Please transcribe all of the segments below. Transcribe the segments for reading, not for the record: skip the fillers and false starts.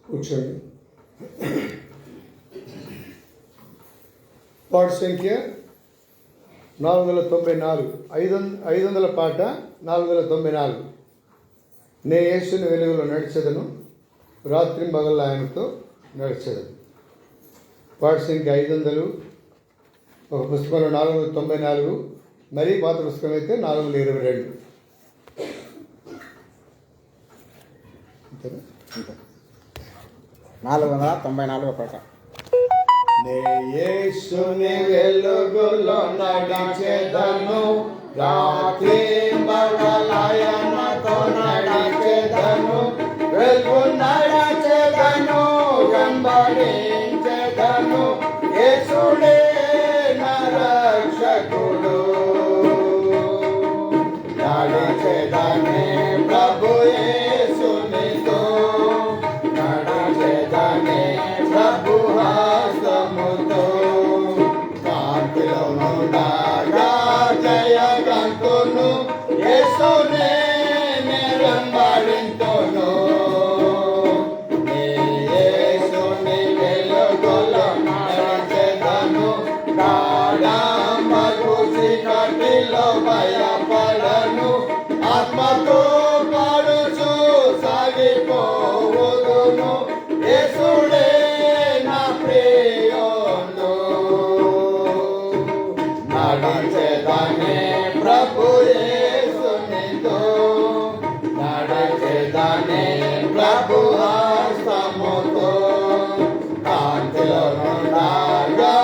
కూర్చోండి. పాట సంఖ్య 494, 500 పాట 494. నే యేసుని వెలుగులో నడిచెదను, రాత్రి పగళ్ళు ఆయనతో నడిచెదను. పాట సంఖ్య 500 ఒక పుస్తకంలో 494, మరీ పాత పుస్తకం అయితే 422. 494 పాట. నే యేసుని వెలుగులో నడిచెదను, రాత్రి పగలాయనతో నడిచెదను, వెలుగు నడిచెదను, వెంబడించెదను, యేసుడే నా రక్షకుడు. నడిచెదనే ప్రభు యేసునితో, నడిచెదనే ప్రభు హస్తముతో, కాంతిలో నుండగా జయగంతును, యేసునే వెంబడింతును. నే యేసుని వెలుగులో నడిచెదను, గాఢమగు చీకటిలో భయపడను, ఆత్మతో పాడుచు సాగిపోవుదును, యేసుడే నా ప్రియుడు. నడిచెదనే ప్రభు యేసునితో, నడిచెదనే ప్రభు హస్తముతో, కాంతిలో నుండగా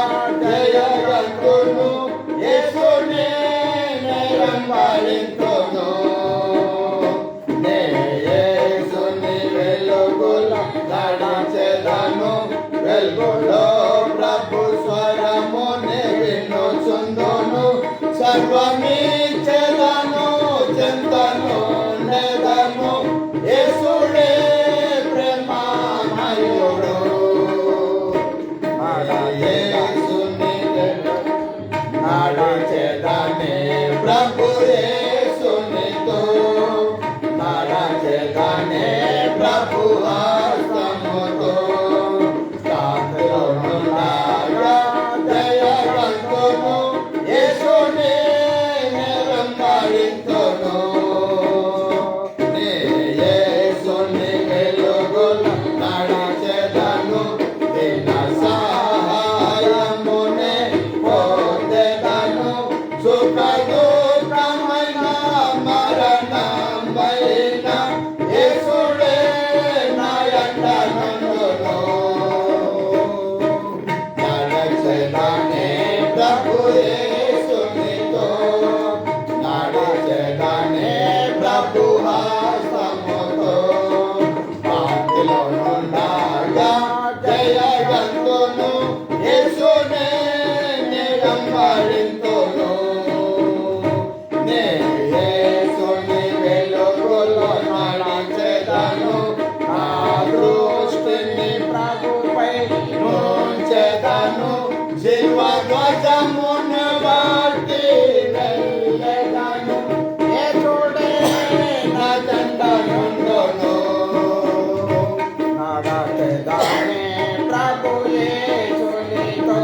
జయగంతును, యేసునే వెంబడింతును. నే యేసుని వెలుగులో నడిచెదను, వెలుగులో ప్రభు స్వరముని వినుచుందును, సర్వమిచ్చెదను, చింతను నెదను, యేసుడే ప్రేమమయుడు. యేసుని నడిచెదనే ప్రభు యేసునితో, నడిచెదనే ప్రభు హస్తముతో, కాంతిలో నుండగా జయగంతును, యేసునే వెంబడింతును. నే యేసుని వెలుగులో నడిచెదను, దీన సహాయమునే పొందెదను, సుఖ దుఃఖమైన మరణమైన, యేసుడే నా యంట నుండును. నడిచెదనే ప్రభు యేసునితో, నడిచెదనే ప్రభు హస్తముతో, కాంతిలో నుండగా జయగంతును, యేసునే వెంబడింతును. నే యేసుని వెలుగులో నడిచెదను, నా దృష్టిని ప్రభుపై నుంచెదను, శిల్వ ధ్వజమును బట్టి వెళ్ళెదను, యేసుడే నా జెండ నుండును. నడిచెదనే ప్రభు యేసునితో,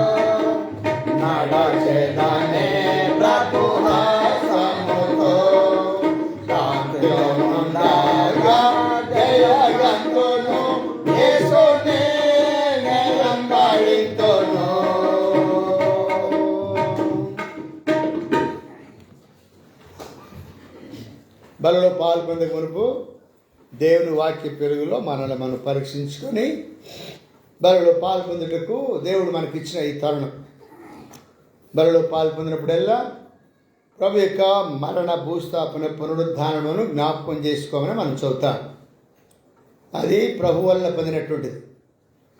నడిచెదనే ప్రభు హస్తముతో, కాంతిలో నుండగా జయగంతును, యేసునే వెంబడింతును. బలలో పాల్పొందే మునుపు దేవుని వాక్య పెరుగులో మనల్ని మనం పరీక్షించుకొని బలలో పాల్పొందుటకు దేవుడు మనకిచ్చిన ఈ తరుణం. బలలో పాల్పొందినప్పుడల్లా ప్రభు యొక్క మరణ భూస్థాపన పునరుద్ధానమును జ్ఞాపకం చేసుకోమని మనం చదువుతాం. అది ప్రభు వల్ల పొందినటువంటిది.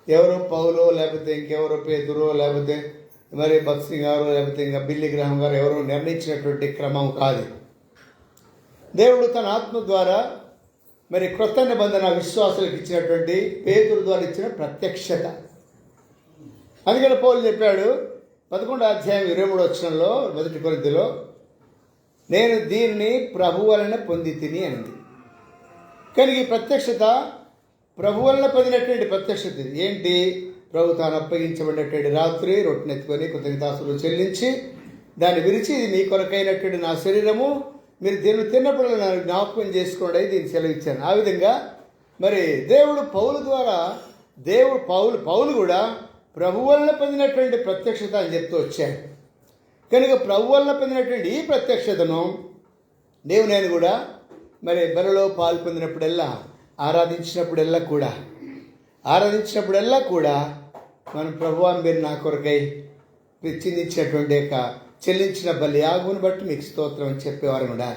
ఎవరో పౌలో, లేకపోతే ఇంకెవరో పేతురో, లేకపోతే మరి భక్త్ సింగ్ గారు, లేకపోతే ఇంకా బిల్లి గ్రహం గారు ఎవరో నిర్ణయించినటువంటి క్రమం కాదు. దేవుడు తన ఆత్మ ద్వారా మరి క్రొత్త నిబంధన విశ్వాసులకు ఇచ్చినటువంటి పేతురు ద్వారా ఇచ్చిన ప్రత్యక్షత. అందుకని పౌలు చెప్పాడు 11వ అధ్యాయం 23వ వచనంలో, 1 కొరింథీలో, నేను దీన్ని ప్రభు వలన పొంది తిని అన్నది. కానీ ఈ ప్రత్యక్షత ప్రభు వలన పొందినటువంటి ప్రత్యక్షత ఏంటి? ప్రభు తాను అప్పగించబడినటువంటి రాత్రి రొట్టెనెత్తుకొని కృతజ్ఞతాస్తుతులు చెల్లించి దాన్ని విరిచి, ఇది మీ కొరకైనటువంటి నా శరీరము, మీరు దీన్ని తిన్నప్పుడు నన్ను జ్ఞాపకం చేసుకోండి, దీన్ని సెలవిచ్చాను. ఆ విధంగా మరి దేవుడు పౌలు ద్వారా పౌలు కూడా ప్రభు వలన పొందినటువంటి ప్రత్యక్షత అని చెప్తూ వచ్చాడు. కనుక ప్రభు వలన పొందినటువంటి ఈ ప్రత్యక్షతను నేను కూడా మరి బలిలో పాలు పొందినప్పుడల్లా ఆరాధించినప్పుడల్లా కూడా మనం ప్రభువా మీరు నా కొరకై చిందించినటువంటి యొక్క చెల్లించిన బలి యాగమును బట్టి మీకు స్తోత్రం అని చెప్పేవారు కూడా.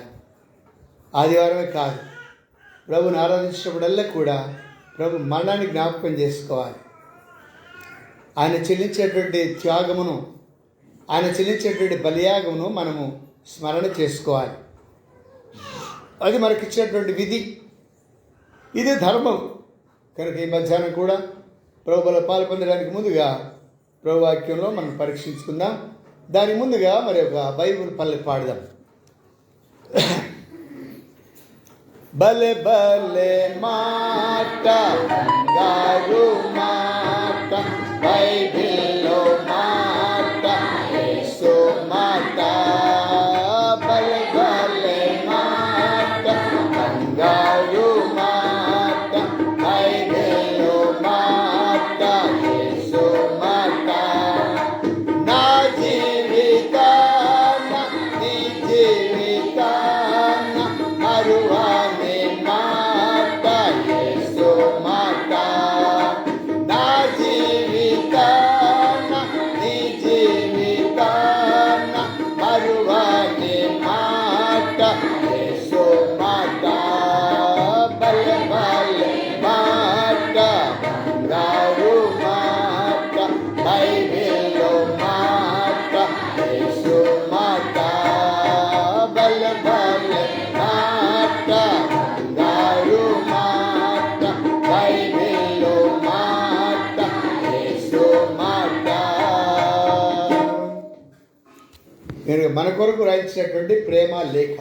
ఆదివారమే కాదు, ప్రభుని ఆరాధించినప్పుడల్లా కూడా ప్రభు మరణాన్ని జ్ఞాపకం చేసుకోవాలి. ఆయన చెల్లించేటువంటి త్యాగమును, ఆయన చెల్లించేటువంటి బలియాగమును మనము స్మరణ చేసుకోవాలి. అది మనకిచ్చినటువంటి విధి, ఇది ధర్మం. కనుక ఈ మధ్యాహ్నం కూడా ప్రభువులో పాలు పొందడానికి ముందుగా ప్రభు వాక్యంలో మనం పరీక్షించుకుందాం. దాని ముందుగా మరి ఒక బైబిల్ పల్లె పాడదాం. బలే బలే మాట గారు మాట, బైబిల్లో మాట, యేసు మాట. బలే బలే మాట గారు మాట, బైబిల్లో మాట, యేసు మాట. నా జీవితాన నీ జీవితాన మరువని మాట, యేసు మాట. నా జీవితాన నీ జీవితాన మరువని మాట, యేసు మాట. బలే బలే మాట బంగారు మాట, బైబిల్లో మాట, యేసు మాట. బలే బలే మాట బంగారు మాట, బైబిల్లో మాట, యేసు మాట. మన కొరకు రాయించినటువంటి ప్రేమ లేఖ.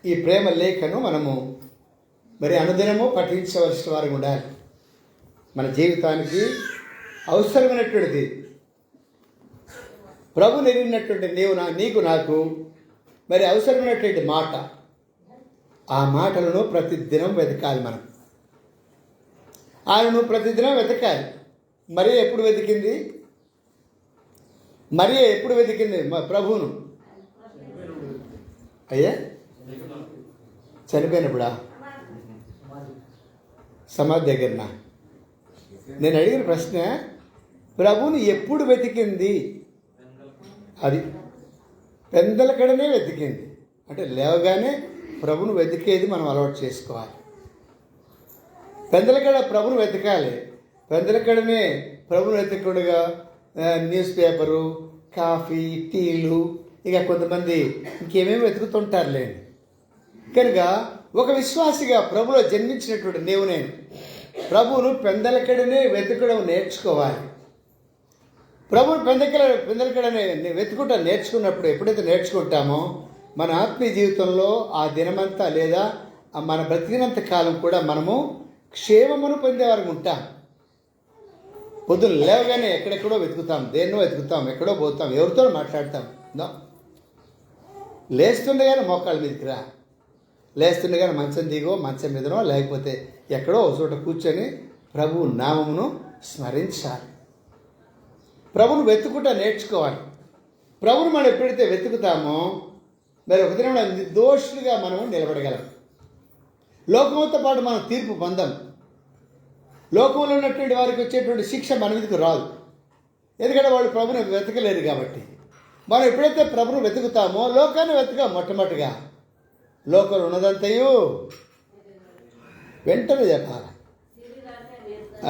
ఈ ప్రేమ లేఖను మనము మరి అనుదినము పఠించవలసిన వారు ఉండాలి. మన జీవితానికి అవసరమైనటువంటిది. ప్రభు నెరిగినటువంటి నీకు నాకు మరి అవసరమైనటువంటి మాట. ఆ మాటలను ప్రతిదినం వెతకాలి. మనం ఆయనను ప్రతిదినం వెతకాలి. మరియ ఎప్పుడు వెతికింది ప్రభువును? అయ్యా చనిపోయినప్పుడా? సమాధి దగ్గరనా? నేను అడిగిన ప్రశ్న, ప్రభువుని ఎప్పుడు వెతికింది? అది పెందలకడనే వెతికింది. అంటే లేవగానే ప్రభువును వెతికేది మనం అలవాటు చేసుకోవాలి. పెందలకడ ప్రభువును వెతకాలి. పెందలకడనే ప్రభువును వెతకూడగా న్యూస్ పేపరు, కాఫీ, టీలు, ఇక కొంతమంది ఇంకేమేమి వెతుకుతుంటారులేండి. కనుక ఒక విశ్వాసిగా ప్రభులో జన్మించినటువంటి నేను ప్రభువును పెందలకడనే వెతకడం నేర్చుకోవాలి. ప్రభువును పెందలకడనే వెతుకుట నేర్చుకున్నప్పుడు, ఎప్పుడైతే నేర్చుకుంటామో మన ఆత్మీయ జీవితంలో ఆ దినమంతా లేదా మన బ్రతికినంత కాలం కూడా మనము క్షేమమును పొందేవారు ఉంటాం. పొద్దున్న లేవగానే ఎక్కడెక్కడో వెతుకుతాం, దేన్నో వెతుకుతాం, ఎక్కడో పోతాం, ఎవరితో మాట్లాడతాం. లేస్తుండగానే మోకాళ్ళ మీదకి రా, లేస్తుండగానే మంచం దిగో, మంచం మీదనో, లేకపోతే ఎక్కడో ఒక చోట కూర్చొని ప్రభువు నామమును స్మరించాలి. ప్రభువును వెతుకుట నేర్చుకోవాలి. ప్రభువును మనం ఎప్పుడైతే వెతుకుతామో మరి ఒక దినం నిర్దోషులుగా మనము నిలబడగలం. లోకంతో పాటు మనం తీర్పు పొందాం. లోకంలో ఉన్నటువంటి వారికి వచ్చేటువంటి శిక్ష మన మీదకి రాదు. ఎందుకంటే వాళ్ళు ప్రభుని వెతకలేరు కాబట్టి. మనం ఎప్పుడైతే ప్రభును వెతుకుతామో లోకాన్ని వెతకాం. మొట్టమొదటిగా లోకంలో ఉన్నదంతయు వెంటనే చెప్పాలి.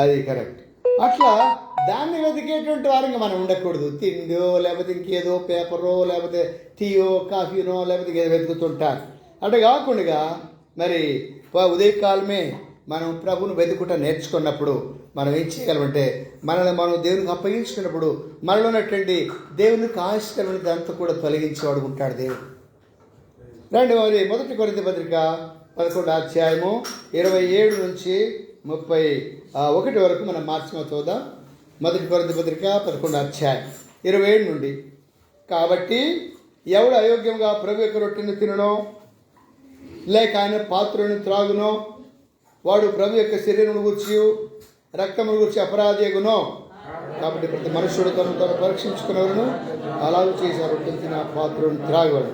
అది కరెక్ట్. అట్లా దాన్ని వెతికేటువంటి వారంగా మనం ఉండకూడదు. తిండో లేకపోతే ఇంకేదో పేపరో లేకపోతే టీయో కాఫీనో లేకపోతే ఏదో వెతుకుతుంటారు. అంటే కాకుండా మరి ఉదయకాలమే మనం ప్రభువును వెతుకుట నేర్చుకున్నప్పుడు మనం ఏం చేయగలమంటే మనల్ని మనం దేవునికి అప్పగించుకున్నప్పుడు మనలో ఉన్నటువంటి దేవునికి ఆశకరమైనది అంతా కూడా తొలగించేవాడు ఉంటాడు దేవుడు. రండి మరి 1 కొరింథీ పత్రిక 11వ అధ్యాయము 27 నుంచి 31 వరకు మనం మార్చిమ చూద్దాం. 1 కొరింథీ పత్రిక 11వ అధ్యాయం 27 నుండి. కాబట్టి ఎవడు అయోగ్యంగా ప్రభు యొక్క రొట్టెను తిననో లేక ఆయన పాత్రను త్రాగునో వాడు ప్రభు యొక్క శరీరమును గూర్చి రక్తమును గూర్చి అపరాధిగునో. కాబట్టి ప్రతి మనుషుడు తను పరీక్షించుకున్నవరును అలాగూ చేశారు. రొట్టెను తిన పాత్రను త్రాగువాడు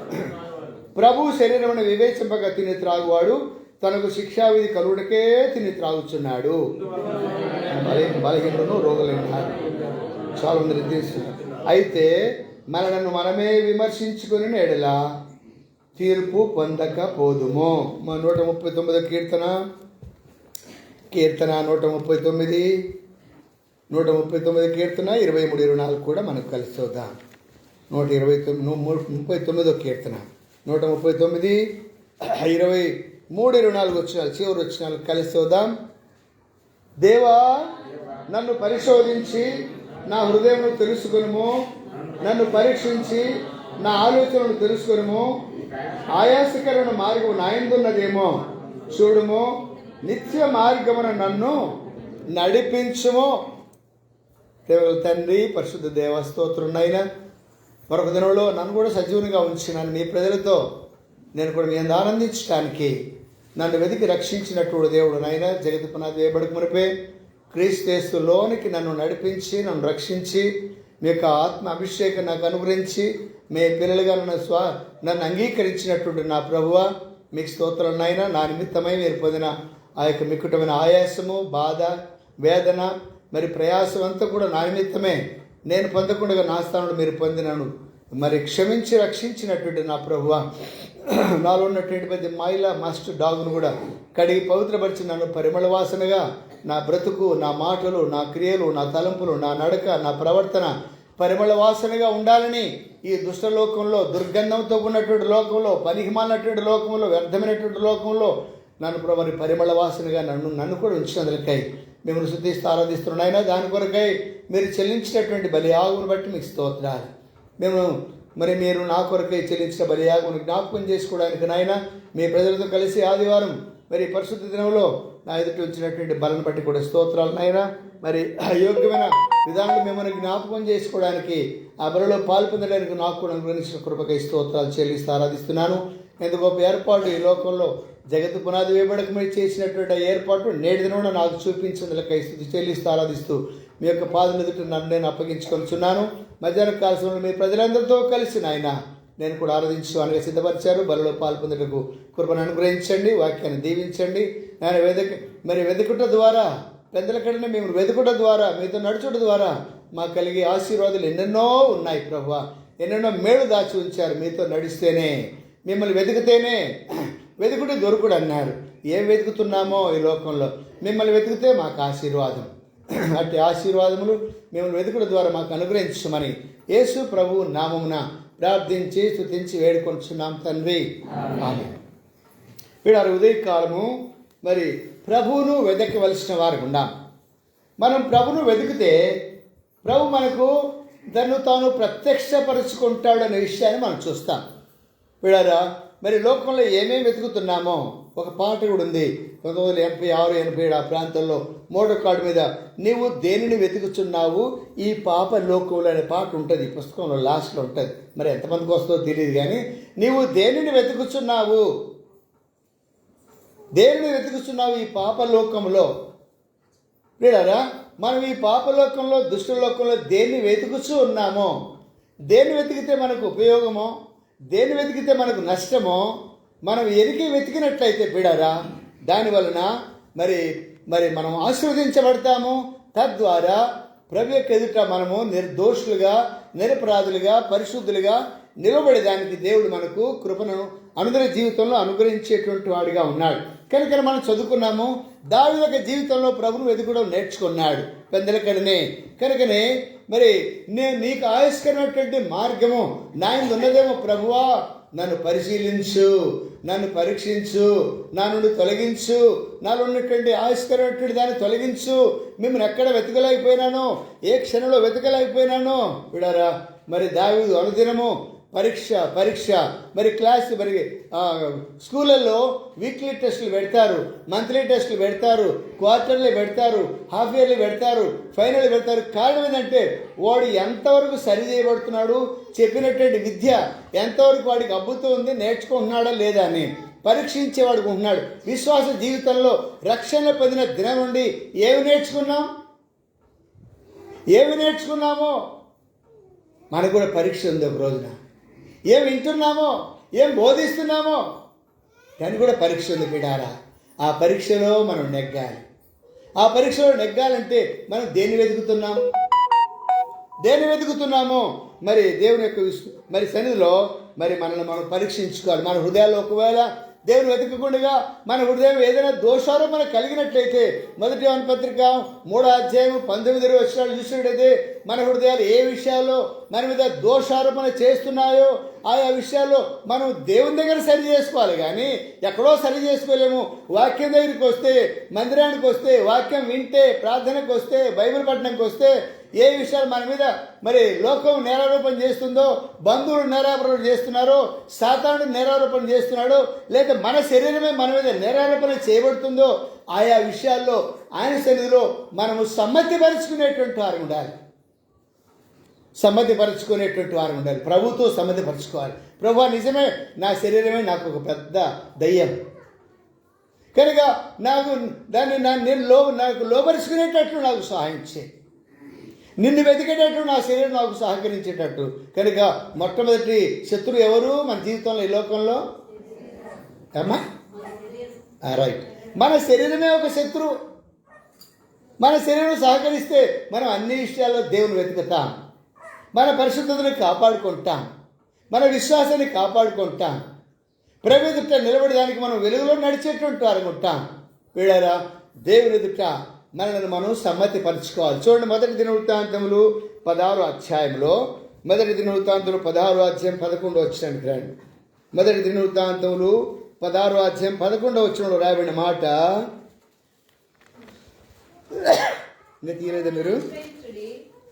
ప్రభు శరీరమును వివేచింపగా తిని త్రాగువాడు తనకు శిక్షావిధి కలుగుటకే తిని త్రాగుచున్నాడు. బలహీనులను రోగులైన చాలా మంది నిర్దేశిస్తున్నారు. అయితే మనలను మనమే విమర్శించుకుని ఎడల తీర్పు పొందకపోదుము. 139 కీర్తన 139 కీర్తన 23-24 కూడా మనకు కలిసి చూద్దాం. 139 కీర్తన 139 23-24 వచ్చినాలు చివరి వచ్చినాలు కలిసి చూద్దాం. దేవా నన్ను పరిశోధించి నా హృదయమును తెలుసుకొనుము, నన్ను పరీక్షించి నా ఆలోచనను తెలుసుకొనుము. ఆయాసకరమైన మార్గము నాయందున్నదేమో చూడుము, నిత్య మార్గమున నన్ను నడిపించుము. కేవలం తండ్రి పరిశుద్ధ దేవ స్తోత్రం నైనా మరొక దినంలో నన్ను కూడా సజీవునిగా ఉంచినాను. నీ ప్రజలతో నేను కూడా మీ అందు ఆనందించడానికి నన్ను వెతికి రక్షించినటువంటి దేవుడు నైనా జగతి పునాది వేయబడక మునిపే క్రీస్తులోనికి నన్ను నడిపించి నన్ను రక్షించి మీ యొక్క ఆత్మ అభిషేకం నాకు అనుగ్రహించి మీ పిల్లలుగా నన్ను అంగీకరించినటువంటి నా ప్రభువ మీకు స్తోత్రాలనైనా నా నిమిత్తమై మీరు పొందిన ఆ యొక్క మిక్కుటమైన ఆయాసము, బాధ, వేదన, మరి ప్రయాసం అంతా కూడా నా నిమిత్తమే. నేను పొందకుండా నా స్థానంలో మీరు పొందినను మరి క్షమించి రక్షించినటువంటి నా ప్రభువ నాలో ఉన్నటువంటి పెద్ద మాయిల మాస్టర్ డాగ్ను కూడా కడిగి పవిత్రపరిచి నన్ను పరిమళ వాసనగా నా బ్రతుకు, నా మాటలు, నా క్రియలు, నా తలంపులు, నా నడక, నా ప్రవర్తన పరిమళ వాసనగా ఉండాలని ఈ దుష్టలోకంలో, దుర్గంధంతో ఉన్నటువంటి లోకంలో, పనికిమాలినటువంటి లోకంలో, వ్యర్థమైనటువంటి లోకంలో నన్ను మరి పరిమళ వాసనగా నన్ను కూడా ఉంచినందుకై మిమ్మల్ని శుద్ధిస్తూ ఆరాధిస్తున్నాయినా దాని కొరకై మీరు చెల్లించినటువంటి బలియాగును బట్టి మీకు స్తోత్రాలు. మీరు నా కొరకై చెల్లించిన బలియాగును జ్ఞాపకం చేసుకోవడానికి నాయన మీ ప్రజలతో కలిసి ఆదివారం మరి పరిశుద్ధ దినంలో నా ఎదుటి వచ్చినటువంటి బలను బట్టి కూడా స్తోత్రాలు నాయన. మరి అయోగ్యమైన విధానంలో మిమ్మల్ని జ్ఞాపకం చేసుకోవడానికి ఆ బలలో పాల్పొందడానికి నాకు కూడా అనుగ్రహించిన కృపకై స్తోత్రాలు చెల్లిస్తూ ఆరాధిస్తున్నాను. ఎంత గొప్ప ఏర్పాటు ఈ లోకంలో జగత్తు పునాది వేయబడక మీరు చేసినటువంటి ఏర్పాటు నేటి దినం నాకు చూపించేందులకై స్తుతి చెల్లిస్తూ ఆరాధిస్తూ మీ యొక్క పాదం ఎదుట నన్ను నేను అప్పగించుకొనిచున్నాను. మధ్యాహ్న కాలంలో మీ ప్రజలందరితో కలిసి నాయన నేను కూడా ఆరాధించడానికి సిద్ధపరిచారు. బలలో పాల్పొందుటకు కృపను అనుగ్రహించండి, వాక్యాన్ని దీవించండి. నేను వెతుకుట ద్వారా పెద్దల కన్నా మేము వెతుకుట ద్వారా మీతో నడుచుట ద్వారా మాకు కలిగే ఆశీర్వాదాలు ఎన్నెన్నో ఉన్నాయి ప్రభువా. ఎన్నెన్నో మేలు దాచి ఉంచారు. మీతో నడిస్తేనే, మిమ్మల్ని వెతికితేనే వెతుకుడు దొరుకుడు అన్నారు. ఏం వెతుకుతున్నామో ఈ లోకంలో మిమ్మల్ని వెతికితే మాకు ఆశీర్వాదం. అట్టి ఆశీర్వాదములు మిమ్మల్ని వెతుకుడు ద్వారా మాకు అనుగ్రహించమని యేసు ప్రభువు నామమున ప్రార్థించి స్తుతించి వేడుకొంటున్నాం తండ్రి, ఆమేన్. వీడారు ఉదయకాలము మరి ప్రభువును వెతకవలసిన వారు ఉన్నాం. మనం ప్రభువును వెతికితే ప్రభు మనకు తను తాను ప్రత్యక్షపరుచుకుంటాడు అనే విషయాన్ని మనం చూస్తాం. వీడారా మరి లోకంలో ఏమేమి వెతుకుతున్నామో ఒక పాట కూడా ఉంది. 1986-87 ఆ ప్రాంతంలో మోడో కార్డు మీద నీవు దేనిని వెతుకుతున్నావు ఈ పాప లోకంలో అనే పాట ఉంటుంది. ఈ పుస్తకంలో లాస్ట్లో ఉంటుంది. మరి ఎంతమందికి వస్తుందో తెలియదు కానీ నీవు దేనిని వెతుకుతున్నావు, దేనిని వెతుకుతున్నావు ఈ పాపలోకంలో. వీడారా మనం ఈ పాపలోకంలో, దుష్టలోకంలో దేన్ని వెతుకుతూ ఉన్నామో, దేన్ని వెతికితే మనకు ఉపయోగమో, దేన్ని వెతికితే మనకు నష్టమో మనం వెతికినట్లయితే బిడారా దానివలన మరి మనం ఆశీర్వదించబడతాము. తద్వారా ప్రభు యొక్క ఎదుట మనము నిర్దోషులుగా, నిరపరాధులుగా, పరిశుద్ధులుగా నిలబడేదానికి దేవుడు మనకు కృపను అందరి జీవితంలో అనుగ్రహించేటువంటి వాడిగా ఉన్నాడు. కనుక మనం చదువుకున్నాము దావీదు యొక్క జీవితంలో ప్రభువును వెతుకడం నేర్చుకున్నాడు పెద్దలకడనే. కనుకనే మరి నేను నీకు ఆయుష్కరమైనటువంటి మార్గము నా యందు ఉన్నదేమో ప్రభువా నన్ను పరిశీలించు, నన్ను పరీక్షించు, నా నుండి తొలగించు, నాలో ఉన్నటువంటి ఆయుష్కరమైనటువంటి దాన్ని తొలగించు. మిమ్మల్ని ఎక్కడ వెతకలేకపోయినానో, ఏ క్షణంలో వెతకలేకపోయినానో విడారా. మరి దావీదు అనుదినము పరీక్ష మరి క్లాస్ మరి స్కూళ్ళల్లో వీక్లీ టెస్టులు పెడతారు, మంత్లీ టెస్టులు పెడతారు, క్వార్టర్లీ పెడతారు, హాఫ్ ఇయర్లీ పెడతారు, ఫైనల్ పెడతారు. కారణం ఏంటంటే వాడు ఎంతవరకు సరి చేయబడుతున్నాడు, చెప్పినటువంటి విద్య ఎంతవరకు వాడికి అబ్బుతూ ఉంది, నేర్చుకుంటున్నాడా లేదా అని పరీక్షించేవాడికి ఉంటున్నాడు. విశ్వాస జీవితంలో రక్షణ పొందిన దినం నుండి ఏమి నేర్చుకున్నామో మనకు కూడా పరీక్ష ఉంది. ఒక రోజున ఏం వింటున్నామో, ఏం బోధిస్తున్నామో దాన్ని కూడా పరీక్ష ఉంది బిడ్డారా. ఆ పరీక్షలో మనం నెగ్గాలి. ఆ పరీక్షలో నెగ్గాలంటే మనం దేన్ని వెతుకుతున్నామో మరి దేవుని యొక్క మరి సన్నిధిలో మరి మనల్ని మనం పరీక్షించుకోవాలి. మన హృదయాల్లో ఒకవేళ దేవుని వెతకకుండా మన హృదయం ఏదైనా దోషారోపణ కలిగినట్లయితే, మొదటి యోహాను పత్రిక 3:19 చూసినట్టయితే మన హృదయాలు ఏ విషయాల్లో మన మీద దోషారోపణ చేస్తున్నాయో ఆయా విషయాల్లో మనం దేవుని దగ్గర సరి చేసుకోవాలి. కానీ ఎక్కడో సరి చేసుకోలేము. వాక్యం దగ్గరికి వస్తే, మందిరానికి వస్తే, వాక్యం వింటే, ప్రార్థనకు వస్తే, బైబిల్ పట్టణంకి వస్తే ఏ విషయాలు మన మీద మరి లోకం నేరారోపణ చేస్తుందో, బంధువులు నేరారోపణ చేస్తున్నారో, సాతానుడు నేరారోపణ చేస్తున్నాడో, లేదా మన శరీరమే మన మీద నేరారోపణ చేయబడుతుందో ఆయా విషయాల్లో ఆయన సన్నిధిలో మనము సమ్మతిపరుచుకునేటువంటి వారు ఉండాలి. ప్రభుతో సమ్మతిపరచుకోవాలి. ప్రభు నిజమే, నా శరీరమే నాకు ఒక పెద్ద దయ్యం కనుక నాకు లోపరుచుకునేటట్లు నాకు సహాయం చేయి. నిన్ను వెతికేటట్లు నా శరీరం నాకు సహకరించేటట్టు. కనుక మొట్టమొదటి శత్రువు ఎవరు మన జీవితంలో, ఈ లోకంలో? అమ్మా రైట్, మన శరీరమే ఒక శత్రువు. మన శరీరం సహకరిస్తే మనం అన్ని విషయాల్లో దేవుని వెతుకుతాం, మన పరిశుద్ధతను కాపాడుకుంటాం, మన విశ్వాసాన్ని కాపాడుకుంటాం, ప్రభు ఎదుట నిలబడడానికి మనం వెలుగులో నడిచేటువంటి వారు ఉంటాం. వీళ్ళారా, దేవుని ఎదుట మనల్ని మనం సమ్మతిపరచుకోవాలి. చూడండి, మొదటి దినవృత్తాంతములు 16వ అధ్యాయంలో, మొదటి దినవృత్తాంతములు 16వ అధ్యాయం 11వ వచనానికి రండి. మొదటి దినవృత్తాంతములు 16వ అధ్యాయం 11వ వచనంలో రాయబడిన మాట, ఇంకా తీయలేదా మీరు?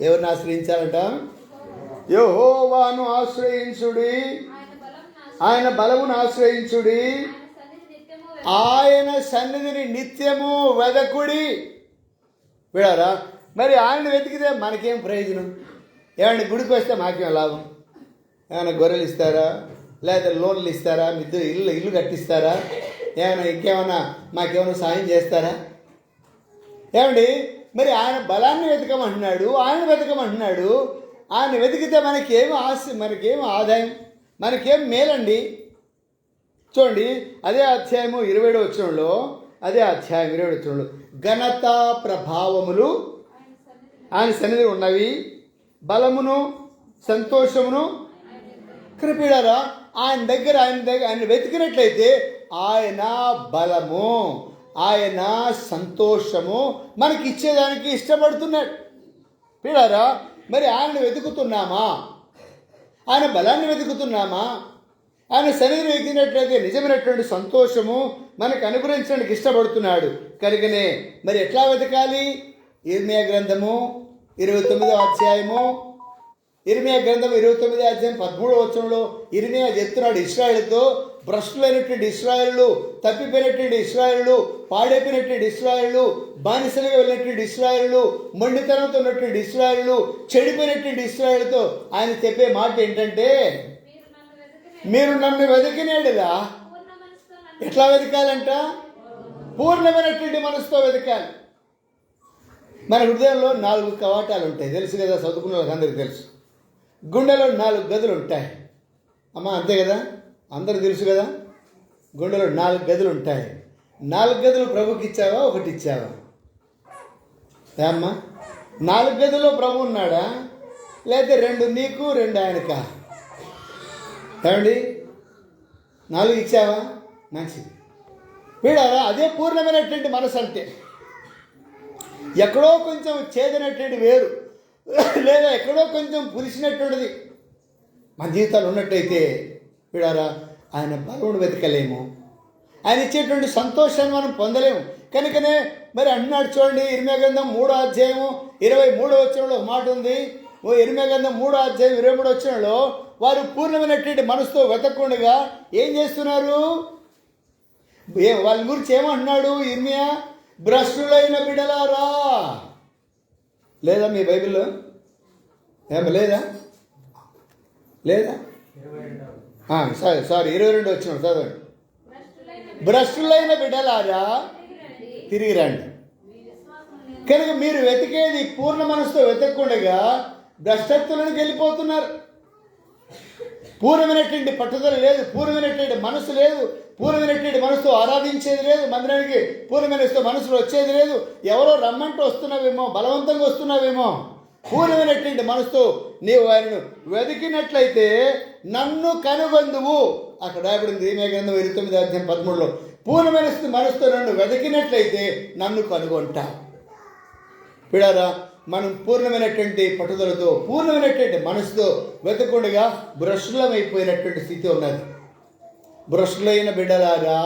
ఎవరిని ఆశ్రయించాలంట? యెహోవాను ఆశ్రయించుడి, ఆయన బలమును ఆశ్రయించుడి, ఆయన సన్నిధిని నిత్యము వెదకుడి. విడారా, మరి ఆయన వెతికితే మనకేం ప్రయోజనం? ఏమైనా గుడికి వస్తే మాకేం లాభం? ఏమైనా గొర్రెలు ఇస్తారా, లేదా లోన్లు ఇస్తారా, ఇల్లు కట్టిస్తారా, ఏమైనా ఇంకేమైనా మాకేమైనా సాయం చేస్తారా? ఏమండి, మరి ఆయన బలాన్ని వెతకమంటున్నాడు, ఆయన వెతకమంటున్నాడు. ఆయన వెతికితే మనకేం మనకేం ఆదాయం, మనకేం మేలండి? చూడండి, అదే అధ్యాయము 27వ వచనంలో, ఘనత ప్రభావములు ఆయన సన్నిధి ఉన్నవి, బలమును సంతోషమును కృపీడారా. ఆయన వెతికినట్లయితే ఆయన బలము, ఆయన సంతోషము మనకి ఇచ్చేదానికి ఇష్టపడుతున్నాడు. పీడారా, మరి ఆయనను వెతుకుతున్నామా? ఆయన బలాన్ని వెతుకుతున్నామా? ఆయన సన్నిధిని వెతికినట్లయితే నిజమైనటువంటి సంతోషము మనకు అనుగ్రహించడానికి ఇష్టపడుతున్నాడు. కనుకనే మరి ఎట్లా వెతకాలి? ఇర్మియా గ్రంథము 29వ అధ్యాయము, 29వ అధ్యాయం 13వ వచనంలో ఇర్మియా చెప్తున్నాడు, ఇశ్రాయేలుతో భ్రష్టులైనటువంటి ఇశ్రాయేలు, తప్పిపోయినటువంటి ఇశ్రాయేలు, పాడైపోయినటువంటి ఇశ్రాయేలు, బానిసలుగా వెళ్ళినటువంటి ఇశ్రాయేలు, మొండితనంతో ఉన్నటువంటి ఇశ్రాయేలు, చెడిపోయినటువంటి ఇశ్రాయేలుతో ఆయన చెప్పే మాట ఏంటంటే, మీరు నన్ను వెతికినేడుగా ఎట్లా వెతకాలంట? పూర్ణమైనటువంటి మనసుతో వెతకాలి. మన హృదయంలో 4 కవాటాలు ఉంటాయి, తెలుసు కదా, చదువుకున్న వాళ్ళకి అందరికీ తెలుసు. గుండెలో 4 గదులు ఉంటాయి. అమ్మా అంతే కదా, అందరికి తెలుసు కదా. గుండెలో 4 గదులు ఉంటాయి. 4 గదులు ప్రభుకి ఇచ్చావా, ఒకటి ఇచ్చావా? అమ్మా, 4 గదుల్లో ప్రభు ఉన్నాడా, లేదా 2 నీకు 2 ఆయనకా? ఏమండి, 4 ఇచ్చావా? మంచిది. వీడారా, అదే పూర్ణమైనటువంటి మనసు అంటే. ఎక్కడో కొంచెం చేదనటువంటి వేరు, లేదా ఎక్కడో కొంచెం పులిసినటువంటిది మన జీవితాలు ఉన్నట్టయితే వీడారా ఆయన బలమును వెతకలేము, ఆయన ఇచ్చేటువంటి సంతోషాన్ని మనం పొందలేము. కనుకనే మరి అంటున్నాడు చూడండి, ఇర్మియా గ్రంథం 3వ అధ్యాయము 23వ వచనంలో ఒక మాట ఉంది. ఇర్మియా గ్రంథం 3వ అధ్యాయం 23వ వచనంలో వారు పూర్ణమైనటువంటి మనసుతో వెతకకుండా ఏం చేస్తున్నారు? వాళ్ళ గురించి ఏమంటున్నాడు ఇర్మియా? భ్రష్టులైన బిడ్డలారా. లేదా మీ బైబిల్లో ఏమో లేదా? లేదా? సారీ 22 వచ్చిన చదవండి. భ్రష్టులైన బిడ్డలారా తిరిగి రండి. కనుక మీరు వెతికేది పూర్ణ మనసుతో వెతకకుండా భ్రష్టత్వంలోకి వెళ్ళిపోతున్నారు. పూర్ణమైనటువంటి పట్టుదల లేదు, పూర్ణమైనటువంటి మనసు లేదు, పూర్ణమైనటువంటి మనసుతో ఆరాధించేది లేదు, మందిరానికి పూర్ణమైన మనసులో వచ్చేది లేదు. ఎవరో రమ్మంటూ వస్తున్నావేమో, బలవంతంగా వస్తున్నావేమో. పూర్ణమైనటువంటి మనసుతో నీవు ఆయనను వెతికినట్లయితే నన్ను కనుగొందువు. అక్కడ రాయబడింది ఇర్మియా గ్రంథం 29వ అధ్యాయం 13లో, పూర్ణమైన మనసుతో నన్ను వెతికినట్లయితే నన్ను కనుగొంటా. పిడారా, మనం పూర్ణమైనటువంటి పట్టుదలతో పూర్ణమైనటువంటి మనసుతో వెతకుండా భ్రష్టులమైపోయినటువంటి స్థితి ఉన్నది. భ్రష్టులైన బిడ్డలారా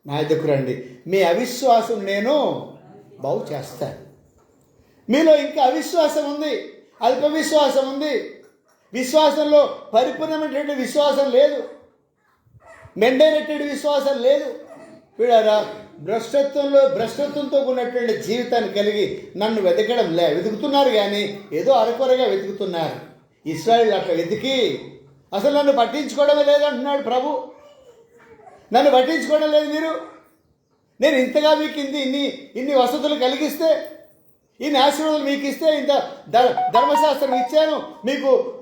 నా దగ్గరకు రండి, మీ అవిశ్వాసం నేను బాగు చేస్తాను. మీలో ఇంకా అవిశ్వాసం ఉంది, అల్ప విశ్వాసం ఉంది, విశ్వాసంలో పరిపూర్ణమైనటువంటి విశ్వాసం లేదు, మెండైనటువంటి విశ్వాసం లేదు. వీడారా భ్రష్టత్వంతో ఉన్నటువంటి జీవితాన్ని కలిగి నన్ను వెతుకుతున్నారు కానీ ఏదో అరకొరగా వెతుకుతున్నారు. ఇశ్రాయేలు అట్లా వెతికి అసలు నన్ను పట్టించుకోవడమే లేదంటున్నాడు ప్రభు. నన్ను పట్టించుకోవడం లేదు మీరు. నేను ఇంతగా మీకు ఇన్ని వసతులు కలిగిస్తే, ఇన్ని ఆశీర్వాదాలు మీకు ఇస్తే, ఇంత ధర్మశాస్త్రం ఇచ్చాను,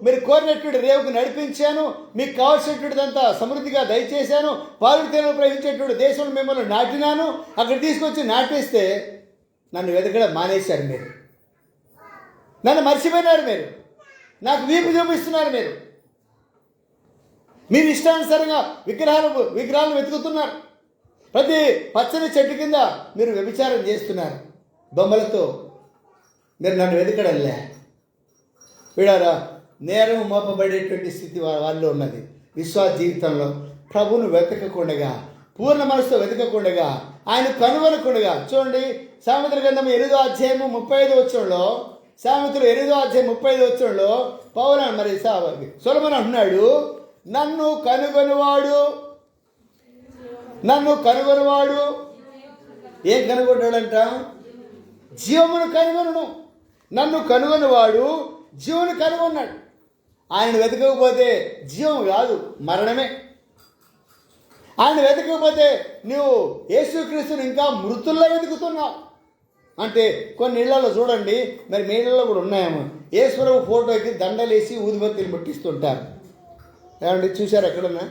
మీరు కోరినటువంటి రేవుకు నడిపించాను, మీకు కావాల్సినటువంటిదంతా సమృద్ధిగా దయచేశాను, పాలు తేనెలు ప్రవహించేటువంటి దేశంలో మిమ్మల్ని నాటినాను. అక్కడ తీసుకొచ్చి నాటిస్తే నన్ను వెతకడం మానేశారు మీరు. నన్ను మర్చిపోయినారు మీరు. నాకు వీపు చూపిస్తున్నారు మీరు. మీరు ఇష్టానుసారంగా విగ్రహాలను వెతుకుతున్నారు. ప్రతి పచ్చని చెట్టు కింద మీరు వ్యభిచారం చేస్తున్నారు బొమ్మలతో. మీరు నన్ను వెతకడంలే. వీడారా నేరం మోపబడేటువంటి స్థితి వాళ్ళలో ఉన్నది. విశ్వాస జీవితంలో ప్రభువును వెతకకుండా, పూర్ణ మనసుతో వెతకకుండా, ఆయన కనుగొనకుండా. చూడండి సామెతల గ్రంథం 8వ అధ్యాయము 35వ వచనంలో, సామెతలు 8వ అధ్యాయం 35వ వచనంలో పౌలు మరి సొలొమోను అంటున్నాడు, నన్ను కనుగొనివాడు ఏం కనుగొంటాడంట? జీవమును కనుగొనను. నన్ను కనుగొనివాడు జీవుని కనుగొన్నాడు. ఆయన వెతకకపోతే జీవం కాదు, మరణమే. ఆయన వెతకకపోతే నువ్వు యేసుక్రీస్తుని ఇంకా మృతుల్లో వెతుకుతున్నావు. అంటే కొన్ని ఇళ్లలో చూడండి, మరి మీ ఇళ్లలో కూడా ఉన్నాయేమో, యేసుప్రభు ఫోటోకి దండలేసి ఊదిబత్తీలు ముట్టిస్తుంటారు. ఏమండి చూశారు? ఎక్కడున్నా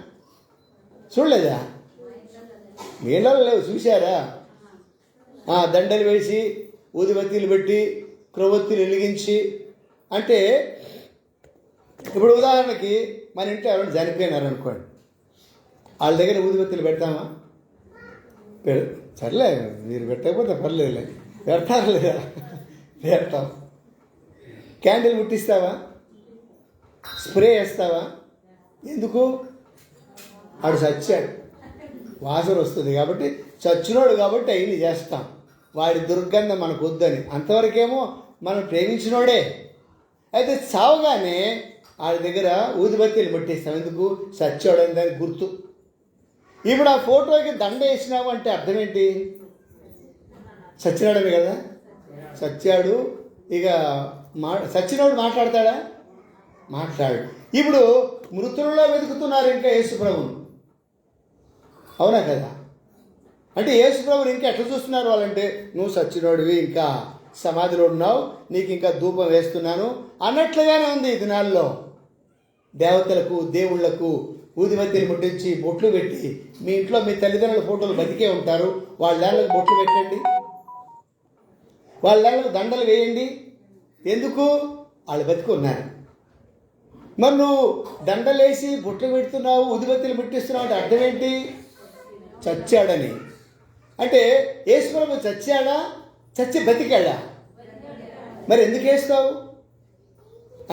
చూడలేదా? మీ ఇళ్లలో లేవు, చూశారా? దండలు వేసి ఊదిబత్తీలు పెట్టి క్రొవ్వొత్తులు వెలిగించి. అంటే ఇప్పుడు ఉదాహరణకి మన ఇంట్లో ఎవరైనా చనిపోయినారు అనుకోండి, వాళ్ళ దగ్గర ఊదిబత్తీలు పెడతామా? సర్లే మీరు పెట్టకపోతే పర్లేదులే, పెడతారా లేదా? పెడతాం. క్యాండిల్ ముట్టిస్తావా? స్ప్రే వేస్తావా? ఎందుకు? వాడు చచ్చాడు, వాసన వస్తుంది కాబట్టి, చచ్చినోడు కాబట్టి అవన్నీ చేస్తాం. వాడి దుర్గంధం మనకు వద్దని. అంతవరకేమో మనం ప్రేమించినోడే. అయితే చావగానే వాడి దగ్గర ఊదిబత్తీలు పెట్టేస్తాం. ఎందుకు? చచ్చాడని దానికి గుర్తు. ఇప్పుడు ఆ ఫోటోకి దండ వేసినావు అంటే అర్థం ఏంటి? చచ్చినాడని కదా. చచ్చాడు. ఇక చచ్చినోడు మాట్లాడతాడా? మాట్లాడు. ఇప్పుడు మృతులలో వెతుకుతున్నారు ఇంకా యేసుప్రభుని. అవునా కదా? అంటే యేసుప్రభుని ఇంకా ఎట్లా చూస్తున్నారు వాళ్ళంటే, నువ్వు సచ్చినోడివి, ఇంకా సమాధిలో ఉన్నావు, నీకు ఇంకా ధూపం వేస్తున్నాను అన్నట్లుగానే ఉంది ఈ దినాల్లో. దేవతలకు దేవుళ్లకు ఊదిబత్తీలు ముట్టించి బొట్లు పెట్టి, మీ ఇంట్లో మీ తల్లిదండ్రుల ఫోటోలు బతికే ఉంటారు, వాళ్ళ దాళ్ళకు బొట్లు పెట్టండి, వాళ్ళ దాళ్ళకు దండలు వేయండి. ఎందుకు? వాళ్ళు బతికున్నారు. మరి నువ్వు దండలేసి బొట్లు పెడుతున్నావు, ఊదిబత్తీలు ముట్టిస్తున్నావు అంటే అర్థం ఏంటి? చచ్చాడని. అంటే యేసుప్రభు చచ్చాడా? చచ్చి బతికాడా? మరి ఎందుకు వేస్తావు?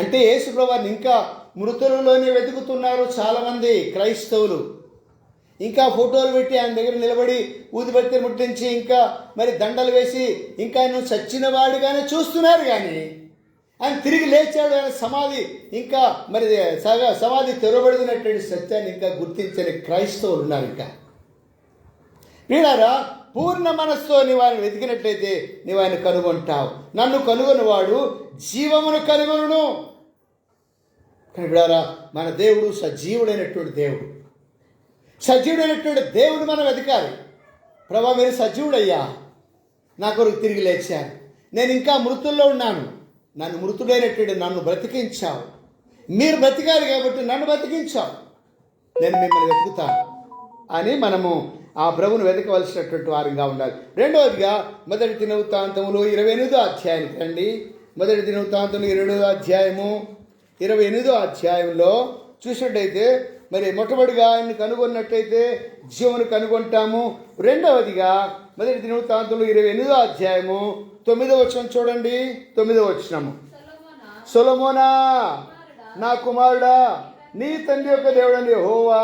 అంటే యేసుప్రభుని ఇంకా మృతులలోనే వెతుకుతున్నారు చాలామంది క్రైస్తవులు. ఇంకా ఫోటోలు పెట్టి ఆయన దగ్గర నిలబడి ఊదిబత్తి ముట్టించి ఇంకా మరి దండలు వేసి ఇంకా నువ్వు చచ్చిన వాడిగానే చూస్తున్నారు. కానీ ఆయన తిరిగి లేచాడు, ఆయన సమాధి ఇంకా మరి సమాధి తెరవబడినటువంటి సత్యాన్ని ఇంకా గుర్తించని క్రైస్తవులు ఉన్నారు. ఇంకా వీళ్ళారా, పూర్ణ మనస్సుతో నీవు ఆయన వెతికినట్లయితే నీవు ఆయన కనుగొంటావు. నన్ను కనుగొనివాడు జీవమును కనుగొనును. కానీ వీళ్ళారా, మన దేవుడు సజీవుడైనటువంటి దేవుడు. సజీవుడైనటువంటి దేవుడు మనం వెతకాలి. ప్రభా, మీరు సజీవుడయ్యా, నా కొరకు తిరిగి లేచాను, నేను ఇంకా మృతుల్లో ఉన్నాను, నన్ను మృతుడైనటువంటి నన్ను బ్రతికించావు. మీరు బ్రతికారు కాబట్టి నన్ను బ్రతికించావు, నేను మిమ్మల్ని వెతుకుతాను అని మనము ఆ ప్రభువును వెతకవలసినటువంటి వారంగా ఉండాలి. రెండవదిగా మొదటి దినవృత్తాంతములు 28వ అధ్యాయానికి రండి. మొదటి దినవృత్తాంతములు 28వ అధ్యాయంలో చూసినట్టయితే మరి మొట్టమొదటిగా ఆయన్ని కనుగొన్నట్టయితే జీవమును కనుగొంటాము. రెండవదిగా మొదటి దినవృత్తాంతములు 28వ అధ్యాయము 9వ వచనం చూడండి. 9వ వచనము, సొలొమోనా నా కుమారుడా, నీ తండ్రి యొక్క దేవుడని యెహోవా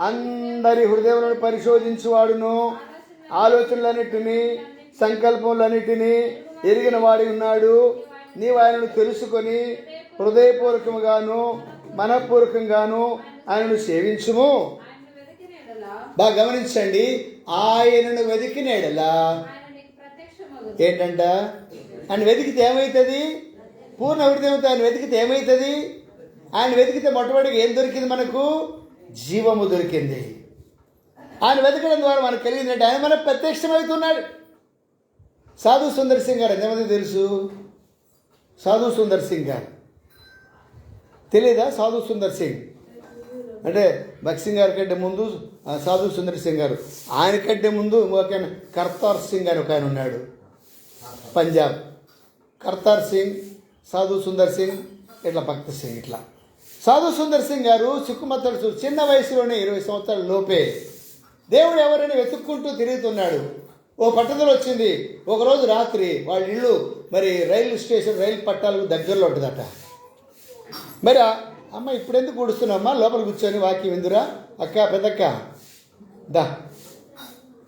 అందరి హృదయములను పరిశోధించువాడును, ఆలోచనలన్నిటినీ సంకల్పములన్నిటినీ ఎరిగిన వాడి ఉన్నాడు. నీవు ఆయనను తెలుసుకొని హృదయపూర్వకంగాను మనపూర్వకంగాను ఆయనను సేవించుము. బాగా గమనించండి, ఆయనను వెతికినేడలా ఏంటంట, ఆయన వెతికితే ఏమవుతుంది? పూర్ణ హృదయంతో ఆయన వెతికితే ఏమవుతుంది? ఆయన వెతికితే మొట్టమొదటిగా ఏం దొరికింది? మనకు జీవము దొరికింది. ఆయన వెతకడం ద్వారా మనకు కలిగిందంటే ఆయన మనకు ప్రత్యక్షమవుతున్నాడు. సాధు సుందర్ సింగ్ గారు ఎంతమంది తెలుసు? సాధు సుందర్ సింగ్ గారు తెలీదా? సాధు సుందర్ సింగ్ అంటే భగత్ సింగ్ గారి కంటే ముందు సాధు సుందర్ సింగ్ గారు, ఆయన కంటే ముందు ఒక కర్తార్ సింగ్ అని ఒక ఆయన ఉన్నాడు, పంజాబ్. కర్తార్ సింగ్, సాధు సుందర్ సింగ్, ఇట్లా భక్త్ సింగ్. ఇట్లా సాధు సుందర్ సింగ్ గారు సిక్కు మతడు చిన్న వయసులోనే 20 సంవత్సరాల లోపే దేవుడు ఎవరైనా వెతుక్కుంటూ తిరుగుతున్నాడు. ఓ పట్టుదల వచ్చింది. ఒకరోజు రాత్రి వాళ్ళ ఇల్లు మరి రైలు స్టేషన్ రైలు పట్టాలకు దగ్గరలో ఉంటుందట. మరి అమ్మ ఇప్పుడెందుకు కూడుస్తున్నామ్మా, లోపల కూర్చొని వాక్యం విందురా అక్క, పెద్దక్క, దా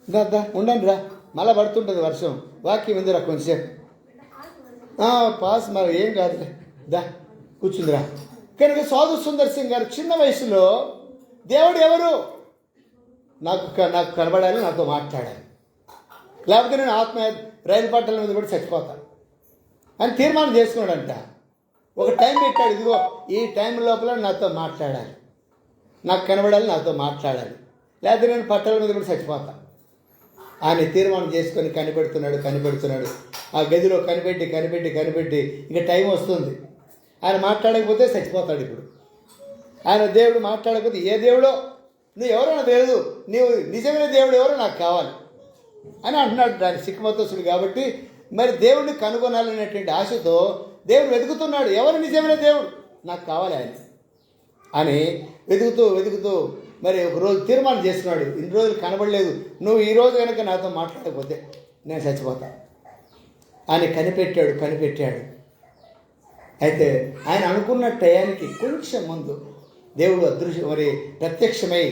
దా దా ఉండండి రా, మళ్ళా పడుతుంటుంది వర్షం, వాక్యం విందురా కొంచెంసేపు. పాస్ మరి ఏం కాదులే, దా కూర్చుందిరా. కనుక సాధు సుందర్ సింగ్ గారు చిన్న వయసులో దేవుడు ఎవరు, నాకు కనబడాలి, నాతో మాట్లాడాలి, లేకపోతే నేను ఆత్మ రైలు పట్టాల మీద కూడా చచ్చిపోతాను అని తీర్మానం చేసుకున్నాడంట. ఒక టైం పెట్టాడు, ఇదిగో ఈ టైం లోపల నాతో మాట్లాడాలి, నాకు కనబడాలి, నాతో మాట్లాడాలి, లేకపోతే నేను పట్టాల మీద కూడా చచ్చిపోతాను ఆయన తీర్మానం చేసుకొని కనిపెడుతున్నాడు. ఆ గదిలో కనిపెట్టి ఇక టైం వస్తుంది. ఆయన మాట్లాడకపోతే చచ్చిపోతాడు. ఇప్పుడు ఆయన దేవుడు మాట్లాడకపోతే ఏ దేవుడో, నువ్వు ఎవరో నాకు తెలియదు, నీవు నిజమైన దేవుడు ఎవరో నాకు కావాలి అని అంటున్నాడు. దాని సిక్కుమతసుడు కాబట్టి మరి దేవుడిని కనుగొనాలనేటువంటి ఆశతో దేవుడు వెతుకుతున్నాడు. ఎవరు నిజమైన దేవుడు నాకు కావాలి ఆయన అని వెతుకుతూ మరి ఒకరోజు తీర్మానం చేస్తున్నాడు. ఇన్ని రోజులు కనబడలేదు, నువ్వు ఈరోజు కనుక నాతో మాట్లాడకపోతే నేను చచ్చిపోతా అని కనిపెట్టాడు. అయితే ఆయన అనుకున్న టయానికి కొంచెం ముందు దేవుడు మరి ప్రత్యక్షమై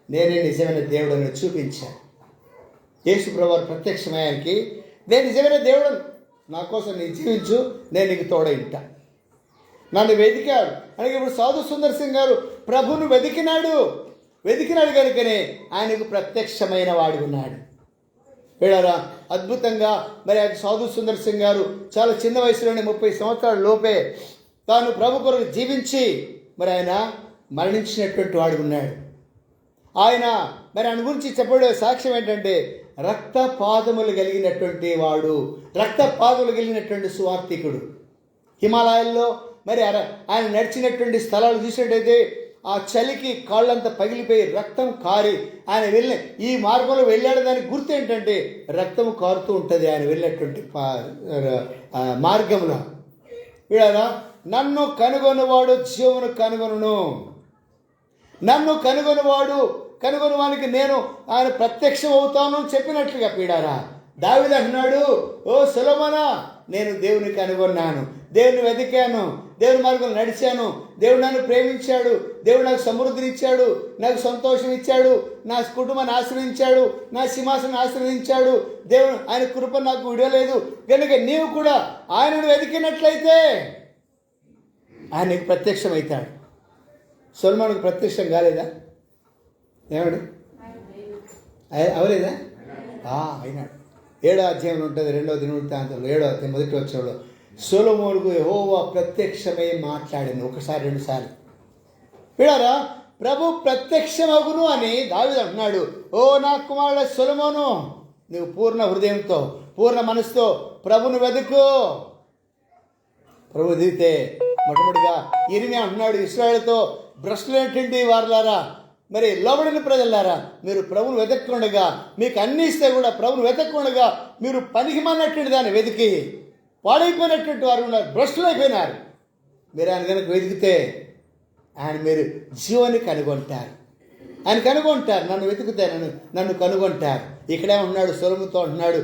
నేనే నిజమైన దేవుడు అని చూపించాను. యేసు ప్రభువు ప్రత్యక్షమై ఆయనకి, నేను నిజమైన దేవుడు, నా కోసం నీ జీవించు, నేను నీకు తోడైంటా, నన్ను వెతికాడు. అలాగే ఇప్పుడు సాధు సుందర్ సింగ్ గారు ప్రభువును వెతికినాడు కనుకనే ఆయనకు ప్రత్యక్షమైన వాడు ఉన్నాడు. వీళ్ళారా, అద్భుతంగా మరి సాధు సుందర్ సింగ్ గారు చాలా చిన్న వయసులోనే 30 సంవత్సరాల లోపే తాను ప్రభు కొరకు జీవించి మరి ఆయన మరణించినటువంటి వాడు ఉన్నాడు. ఆయన మరి ఆయన గురించి చెప్పబడే సాక్ష్యం ఏంటంటే, రక్తపాతములు కలిగినటువంటి వాడు, రక్తపాతములు కలిగినటువంటి సువార్థికుడు. హిమాలయాల్లో మరి ఆయన నడిచినటువంటి స్థలాలు చూసినట్టయితే ఆ చలికి కాళ్ళంతా పగిలిపోయి రక్తం కారి ఆయన వెళ్ళిన ఈ మార్గంలో వెళ్ళాడు. దానికి గుర్తు ఏంటంటే రక్తము కారుతూ ఉంటుంది ఆయన వెళ్ళినటువంటి మార్గంలో. వీళ్ళ నన్ను కనుగొనవాడు జీవమును కనుగొనును, నన్ను కనుగొనవానికి నేను ఆయన ప్రత్యక్షం అవుతాను చెప్పినట్లుగా పీడారా దావీదు అంటున్నాడు, ఓ సొలొమోనా, నేను దేవుని కనుగొన్నాను, దేవుని వెతికాను, దేవుని మార్గంలో నడిచాను, దేవుడు నన్ను ప్రేమించాడు, దేవుడు నాకు సమృద్ధిని ఇచ్చాడు, నాకు సంతోషం ఇచ్చాడు, నా కుటుంబాన్ని ఆశ్రయించాడు, నా సింహాసనం ఆశ్రయించాడు, దేవుడు ఆయన కృప నాకు విడవలేదు. కనుక నీవు కూడా ఆయనను వెతికినట్లయితే ఆయన నీకు ప్రత్యక్షమవుతాడు. సొలొమోనుకు ప్రత్యక్షం కాలేదా? ఏమండి అవలేదా? అయినాడు. 7వ అధ్యాయంలో ఉంటుంది, 2వ దినవృత్తాంతంలో 7వ అధ్యాయం 1వ వచనంలో సొలొమోనుకు యెహోవా ప్రత్యక్షమై మాట్లాడింది. ఒకసారి 2 సార్లు. విడారా, ప్రభు ప్రత్యక్షమగును అని దావీదు అంటున్నాడు. ఓ నా కుమారుడు సొలొమోను, నువ్వు పూర్ణ హృదయంతో పూర్ణ మనసుతో ప్రభును వెతుకు. ప్రభు దిగితే మొట్టమొదటిగా ఇర్మియా అంటున్నాడు ఇశ్రాయేలుతో, భ్రష్టులేంటి వారులారా, మరి లోబడిన ప్రజలారా, మీరు ప్రభువును వెతక్కుండగా మీకు అన్నీ ఇస్తే కూడా ప్రభువును వెతక్కుండగా మీరు పనికిమాలినటువంటి దాన్ని వెతికి పాడైపోయినటువంటి వారు ఉన్నారు, భ్రష్టులైపోయినారు. మీరు ఆయన కనుక వెతికితే ఆయన మీరు జీవాన్ని కనుగొంటారు. ఆయన కనుగొంటారు, నన్ను వెతికితే నన్ను కనుగొంటారు. ఇక్కడే ఉన్నాడు సొలొమోనుతో అంటున్నాడు,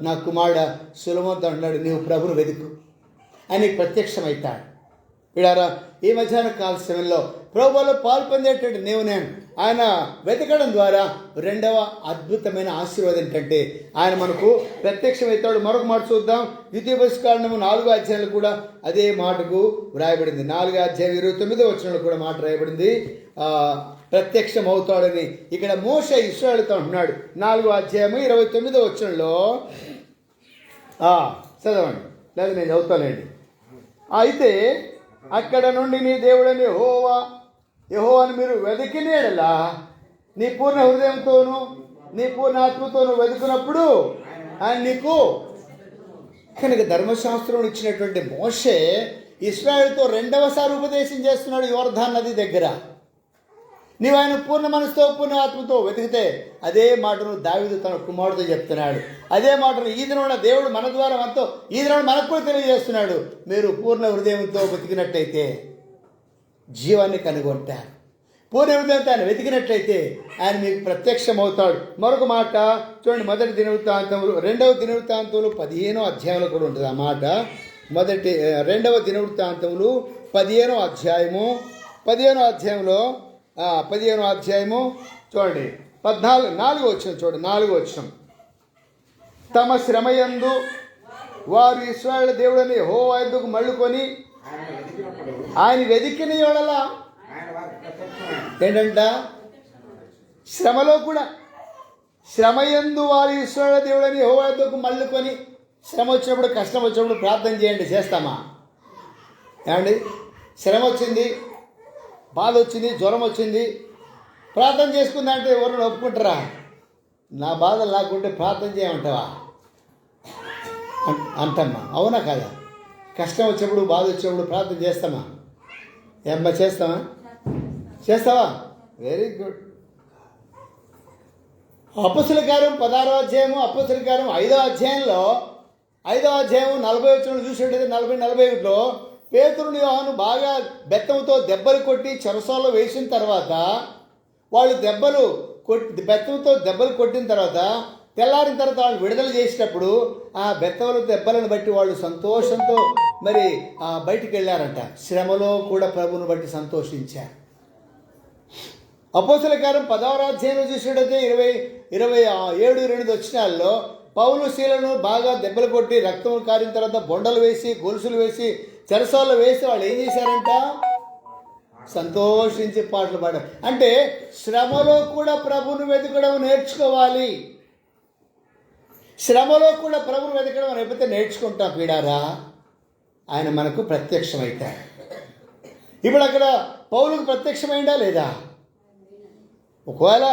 నా కుమారుడు సొలొమోనుతో అంటున్నాడు, నీవు ప్రభువును వెతుకు, ఆయనకి ప్రత్యక్షమవుతాడు. వీడారా, ఈ మధ్యాహ్న కాల సమయంలో ప్రభువులో పాలు పొందేటువంటి నేను ఆయన వెతకడం ద్వారా 2వ అద్భుతమైన ఆశీర్వాదం ఏంటంటే ఆయన మనకు ప్రత్యక్షమవుతాడు. మరొక మాట చూద్దాం. ద్వితీయోపదేశకాండము 4వ అధ్యాయంలో కూడా అదే మాటకు వ్రాయబడింది. 4వ అధ్యాయం 29వ వచనంలో కూడా మాట రాయబడింది, ప్రత్యక్షం అవుతాడని. ఇక్కడ మోషే ఇశ్రాయేలుతో అంటున్నాడు. 4వ అధ్యాయము 29వ వచనంలో చదవండి, లేదా నేను చదువుతానండి. అయితే అక్కడ నుండి నీ దేవుడని యెహోవాను మీరు వెతికిన యెడల నీ పూర్ణ హృదయంతోనూ నీ పూర్ణ ఆత్మతోనూ వెతుకున్నప్పుడు ఆయన నీకు. కనుక ధర్మశాస్త్రం ఇచ్చినటువంటి మోషే ఇశ్రాయేలుతో 2వసారి ఉపదేశం చేస్తున్నాడు యోర్దాను నది దగ్గర. నీవు ఆయన పూర్ణ మనసుతో పూర్ణ ఆత్మతో వెతికితే అదే మాటను దావీదు తన కుమారుడితో చెప్తున్నాడు. అదే మాటను ఈ దిన దేవుడు మన ద్వారా మనతో ఈ దిన మనకు కూడా తెలియజేస్తున్నాడు. మీరు పూర్ణ హృదయంతో వెతికినట్లయితే జీవాన్ని కనుగొంటారు. పూర్ణ హృదయంతో ఆయన వెతికినట్లయితే ఆయన మీకు ప్రత్యక్షం అవుతాడు. మరొక మాట చూడండి, 2వ దినవృత్తాంతములు 15వ అధ్యాయంలో కూడా ఉంటుంది ఆ మాట. 2వ దినవృత్తాంతములు 15వ అధ్యాయము 15వ అధ్యాయంలో 15వ అధ్యాయము చూడండి 4వ వచనం చూడండి. 4వ వచనం, తమ శ్రమయందు వారు ఇశ్రాయేలు దేవుడని యెహోవా యొద్దకు మళ్ళుకొని ఆయన వెతికిన యెడల ఏంటంట, శ్రమలో కూడా శ్రమయందు వారు ఇశ్రాయేలు దేవుడని యెహోవా యొద్దకు మళ్ళుకొని. శ్రమ వచ్చినప్పుడు కష్టం వచ్చినప్పుడు ప్రార్థన చేయండి, చేస్తామా ఏమండి? శ్రమ వచ్చింది, బాధ వచ్చింది, జ్వరం వచ్చింది, ప్రార్థన చేసుకుందంటే ఎవరు ఒప్పుకుంటారా? నా బాధలు లేకుంటే ప్రార్థన చేయమంటావా అంటమ్మా, అవునా కదా? కష్టం వచ్చినప్పుడు బాధ వచ్చినప్పుడు ప్రార్థన చేస్తామా? ఏమ్మా చేస్తావా? Very good. అపోస్తలుల కార్యం 16వ అధ్యాయము, అపోస్తలుల కార్యం 5వ అధ్యాయంలో 5వ అధ్యాయం 40 వచనం చూసినట్టయితే 40-41లో పేతురుని యోహాను బాగా బెత్తంతో దెబ్బలు కొట్టి చెరసాలలో వేసిన తర్వాత వాళ్ళు బెత్తంతో దెబ్బలు కొట్టిన తర్వాత తెల్లారిన తర్వాత వాళ్ళు విడుదల చేసేటప్పుడు ఆ బెత్తముల దెబ్బలను బట్టి వాళ్ళు సంతోషంతో మరి బయటికి వెళ్ళారంట. శ్రమలో కూడా ప్రభువును బట్టి సంతోషించారు. అపోస్తలుల కార్యం 10వ అధ్యాయంలో చూసినట్టయితే 27-28 వచనాల్లో పౌలు శీలను బాగా దెబ్బలు కొట్టి రక్తం కారిన తర్వాత బొండలు వేసి గొలుసులు వేసి చెరసాల్లో వేసి వాళ్ళు ఏం చేశారంట, సంతోషించి పాటలు పాడారు. అంటే శ్రమలో కూడా ప్రభువును వెతకడం నేర్చుకోవాలి. శ్రమలో కూడా ప్రభువును వెతకడం ఎప్పుడైతే నేర్చుకుంటాం పీడారా, ఆయన మనకు ప్రత్యక్షమవుతాడు. ఇప్పుడు అక్కడ పౌలుకు ప్రత్యక్షమైందా లేదా? ఒకవేళ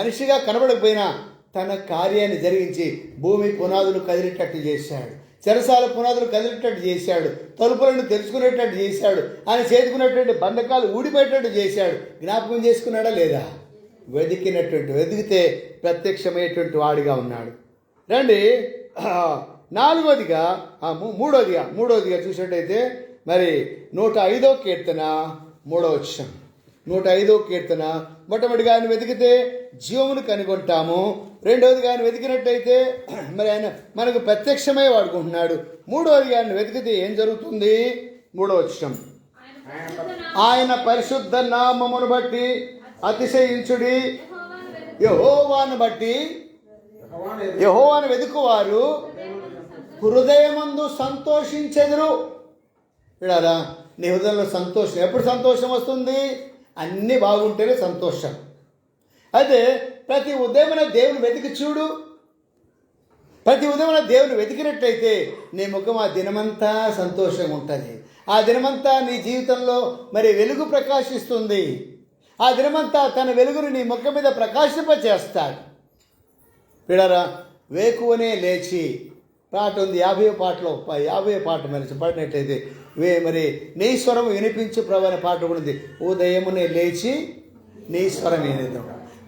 మనిషిగా కనబడకపోయినా తన కార్యాన్ని జరిగించి భూమి పునాదులు కదిలేటట్టు చేశాడు, చెరసాల పునాదులు కదిలేటట్టు చేశాడు, తలుపులను తెరుచుకునేటట్టు చేశాడు, ఆయన చేతుకున్నటువంటి బంధకాలు ఊడిపోయేటట్టు చేశాడు. జ్ఞాపకం చేసుకున్నాడా లేదా? వెతికితే ప్రత్యక్షమయ్యేటువంటి వాడిగా ఉన్నాడు. రండి, మూడోదిగా చూసినట్టయితే మరి 105వ కీర్తన 3వ వచనం. 105వ కీర్తన. మొట్టమొదటిగా ఆయన వెతికితే జీవమును కనుగొంటాము. రెండవదిగా ఆయన వెతికినట్టయితే మరి ఆయన మనకు ప్రత్యక్షమై వాడుకుంటున్నాడు. మూడవదిగా ఆయన వెతికితే ఏం జరుగుతుంది? 3వ వచనం, ఆయన పరిశుద్ధ నామమును బట్టి అతిశయించుడి. యెహోవాను బట్టి, యెహోవాను వెతుకువారు హృదయమందు సంతోషించెదరు. విడారా, నీ హృదయంలో సంతోషం. ఎప్పుడు సంతోషం వస్తుంది? అన్నీ బాగుంటేనే సంతోషం. అయితే ప్రతి ఉదయమున దేవుని వెతికి చూడు. ప్రతి ఉదయమున దేవుని వెతికినట్లయితే నీ ముఖం ఆ దినమంతా సంతోషంగా ఉంటుంది. ఆ దినమంతా నీ జీవితంలో మరి వెలుగు ప్రకాశిస్తుంది. ఆ దినమంతా తన వెలుగును నీ ముఖం మీద ప్రకాశింపచేస్తాడు. విడారా, వేకువనే లేచి పాట ఉంది, 50వ పాటలో 50వ పాట మరి పాడినట్లయితే మరి నీ స్వరం వినిపించు ప్రభు అనే పాట కూడా ఉంది. ఉదయమునే లేచి నీ స్వరం వినేదను,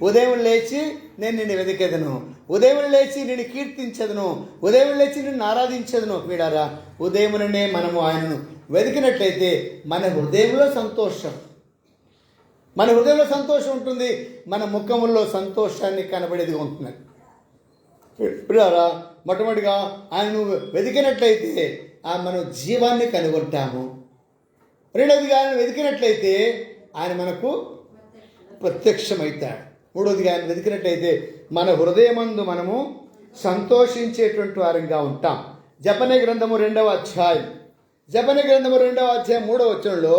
ఉదయం లేచి నేను నిన్ను వెతికేదను, ఉదయం లేచి నిన్ను కీర్తించదును, ఉదయం లేచి నిన్ను ఆరాధించదును. వీడారా, ఉదయముననే మనము ఆయనను వెతికినట్లయితే మన హృదయంలో సంతోషం, మన హృదయంలో సంతోషం ఉంటుంది. మన ముఖముల్లో సంతోషాన్ని కనబడేది ఉంటున్నది. ప్రియారా, మొట్టమొదటిగా ఆయన వెతికినట్లయితే మనం జీవాన్ని కనుగొంటాము. రెండవదిగా ఆయన వెతికినట్లయితే ఆయన మనకు ప్రత్యక్షమవుతాడు. మూడవదిగా ఆయన వెతికినట్లయితే మన హృదయమందు మనము సంతోషించేటువంటి వారంగా ఉంటాం. జపనే గ్రంథము 2వ అధ్యాయం, జపనే గ్రంథము 2వ అధ్యాయం 3వ వచనంలో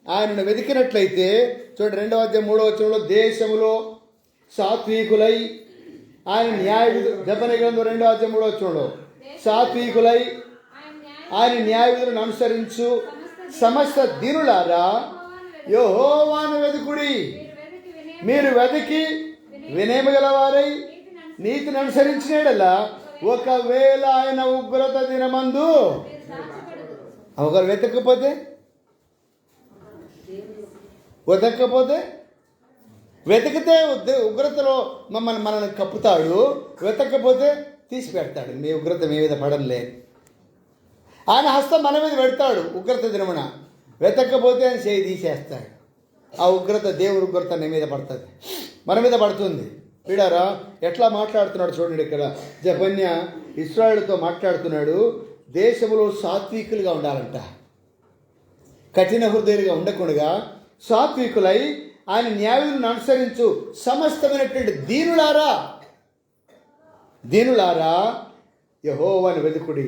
ఆయనను వెతికినట్లయితే చూడండి, 2వ అధ్యాయం 3వ వచనంలో దేశములో సాత్వికులై ఆయన న్యాయ విధులు, జపనే గ్రంథం 2వ అధ్యాయం 3వ వచనంలో సాత్వికులై ఆయన న్యాయ విధులను అనుసరించు సమస్త దీనులారా యెహోవాను వెతుకుడి. మీరు వెతికి వినయము గలవారై నీతిని అనుసరించినలా ఒకవేళ ఆయన ఉగ్రత దినమందు ఒకరు వెతకపోతే వెతికితే ఉగ్రతలో మనల్ని కప్పుతాడు, వెతకపోతే తీసి పెడతాడు. మీ ఉగ్రత మీ మీద పడలే, ఆయన హస్తం మన మీద పెడతాడు ఉగ్రత దినమున. వెతకపోతే ఆయన చేయి తీసేస్తాడు. ఆ ఉగ్రత, దేవుని ఉగ్రత నీ మీద పడుతుంది, మన మీద పడుతుంది. వీడారా, ఎట్లా మాట్లాడుతున్నాడు చూడండి. ఇక్కడ జపన్య ఇశ్రాయేలుతో మాట్లాడుతున్నాడు. దేశంలో సాత్వికులుగా ఉండాలంట, కఠిన హృదయులుగా ఉండకుండా సాత్వికులై ఆయన న్యాయులను అనుసరించు సమస్తమైనటువంటి దీనులారా యెహోవాను వెతుకుడి.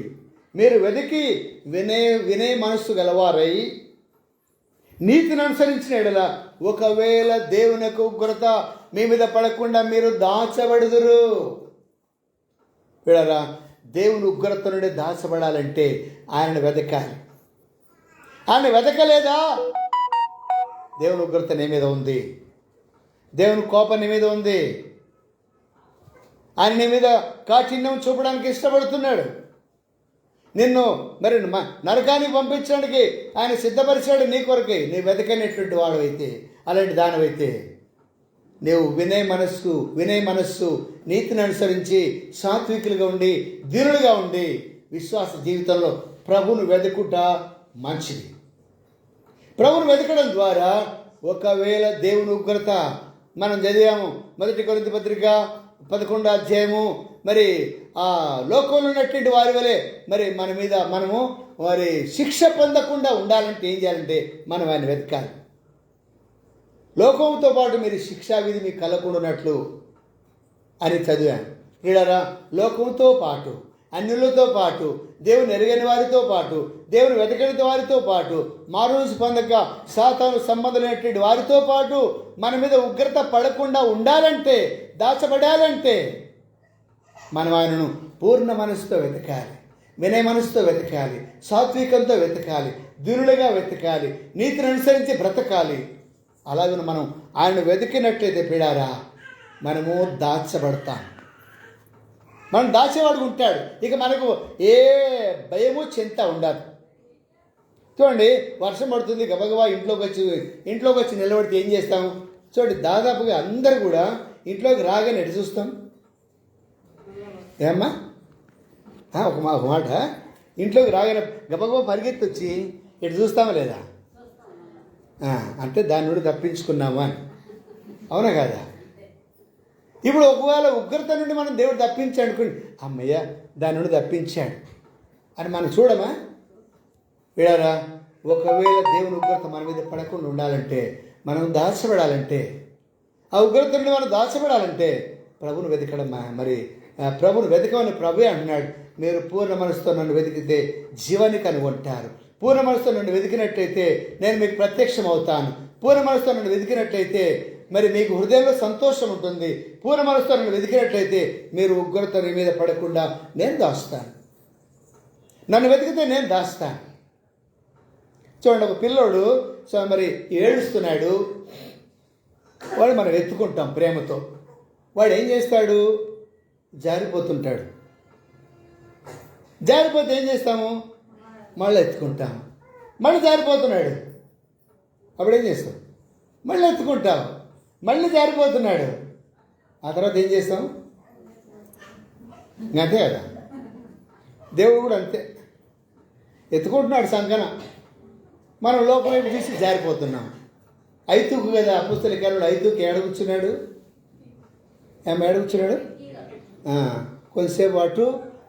మీరు వెతికి వినే మనస్సు గలవారై నీతిని అనుసరించిన ఎడల ఒకవేళ దేవుని యొక్క ఉగ్రత మీ మీద పడకుండా మీరు దాచబడుదురు. వీడరా, దేవుని ఉగ్రత నుండి దాచబడాలంటే ఆయనను వెతకాలి. ఆయన వెతకలేదా? దేవుని ఉగ్రత నీ మీద ఉంది, దేవుని కోపం నీ మీద ఉంది. ఆయన నీ మీద కాఠిన్యం చూపడానికి ఇష్టపడుతున్నాడు. నిన్ను మరి నరకానికి పంపించడానికి ఆయన సిద్ధపరిచాడు నీ కొరకే. నీ వెతకనేటువంటి వాడు అయితే, అలాంటి దానివైతే నీవు వినయ మనస్సు నీతిని అనుసరించి సాత్వికులుగా ఉండి దీనులుగా ఉండి విశ్వాస జీవితంలో ప్రభువును వెతుకుట మంచిది. ప్రభువును వెతకడం ద్వారా ఒకవేళ దేవుని ఉగ్రత, మనం చదివాము 1 కొరింథీ పత్రిక 11వ అధ్యాయము, మరి ఆ లోకంలో ఉన్నటువంటి వారి వలె మరి మన మీద మనము మరి శిక్ష పొందకుండా ఉండాలంటే ఏం చేయాలంటే మనం ఆయన వెతకాలి. లోకంతో పాటు మీరు శిక్షా విధి మీకు కలగకుండానట్లు అని చదివాను. వీళ్ళరా, లోకంతో పాటు, అన్యులతో పాటు, దేవుని ఎరగని వారితో పాటు, దేవుని వెతకని వారితో పాటు, మారుమనసు పొందక సాతాను సంబంధమైనటువంటి వారితో పాటు మన మీద ఉగ్రత పడకుండా ఉండాలంటే, దాచబడాలంటే మనం ఆయనను పూర్ణ మనసుతో వెతకాలి, వినయ మనసుతో వెతకాలి, సాత్వికంతో వెతకాలి, దీనులుగా వెతకాలి, నీతిని అనుసరించి బ్రతకాలి. అలాగే మనం ఆయన వెతికినట్లయితే పిడారా మనము దాచబడతాం. మనం దాచేవాడు ఉంటాడు. ఇక మనకు ఏ భయము చింత ఉండదు. చూడండి, వర్షం పడుతుంది, గబగబా ఇంట్లోకి వచ్చి నిలబడితే ఏం చేస్తాము? చూడండి, దాదాపుగా అందరూ కూడా ఇంట్లోకి రాగానే ఎటు చూస్తాం? ఏమ్మా ఒక మాట, ఇంట్లోకి రాగానే గబగబా పరిగెత్తి వచ్చి ఎటు చూస్తామా లేదా? అంటే దాని నుండి తప్పించుకున్నాము అని. అవునా కదా? ఇప్పుడు ఒకవేళ ఉగ్రత నుండి మనం దేవుడు తప్పించాడు అనుకోండి, అమ్మయ్య దాని నుండి తప్పించాడు అని మనం చూడమా? వీడారా, ఒకవేళ దేవుని ఉగ్రత మన మీద పడకుండా ఉండాలంటే, మనం దాచబడాలంటే, ఆ ఉగ్రత నుండి మనం దాచబడాలంటే ప్రభుని వెతకడం. మరి ప్రభుని వెతకమని ప్రభువే అంటున్నాడు, మీరు పూర్ణ మనసుతో నన్ను వెతికితే జీవాన్ని కనుగొంటారు. పూర్ణ మనసుతో నన్ను వెతికినట్లయితే నేను మీకు ప్రత్యక్షం అవుతాను. పూర్ణ మనసుతో నన్ను వెతికినట్లయితే మరి మీకు హృదయంలో సంతోషం ఉంటుంది. పూర్ణ మనసుతో నన్ను వెతికినట్లయితే మీరు ఉగ్రత మీద పడకుండా నేను దాస్తాను. నన్ను వెతికితే నేను దాస్తాను. చూడండి, ఒక పిల్లోడు మరి ఏడుస్తున్నాడు, వాడు మనం ఎత్తుకుంటాం ప్రేమతో. వాడు ఏం చేస్తాడు? జారిపోతుంటాడు. జారిపోతే ఏం చేస్తాము? మళ్ళీ ఎత్తుకుంటాము. మళ్ళీ జారిపోతున్నాడు, అప్పుడు ఏం చేస్తాం? మళ్ళీ ఎత్తుకుంటాం. మళ్ళీ జారిపోతున్నాడు, ఆ తర్వాత ఏం చేస్తాం? అంతే కదా, దేవుడు కూడా అంతే. ఎత్తుకుంటున్నాడు సంకన, మనం లోకం వైపు చూసి జారిపోతున్నాం. ఐతుకు కదా అపుస్తలికరుడు, ఐతుకు ఏడగుచ్చున్నాడు. ఏడగుచ్చున్నాడు? కొంతసేపు అటు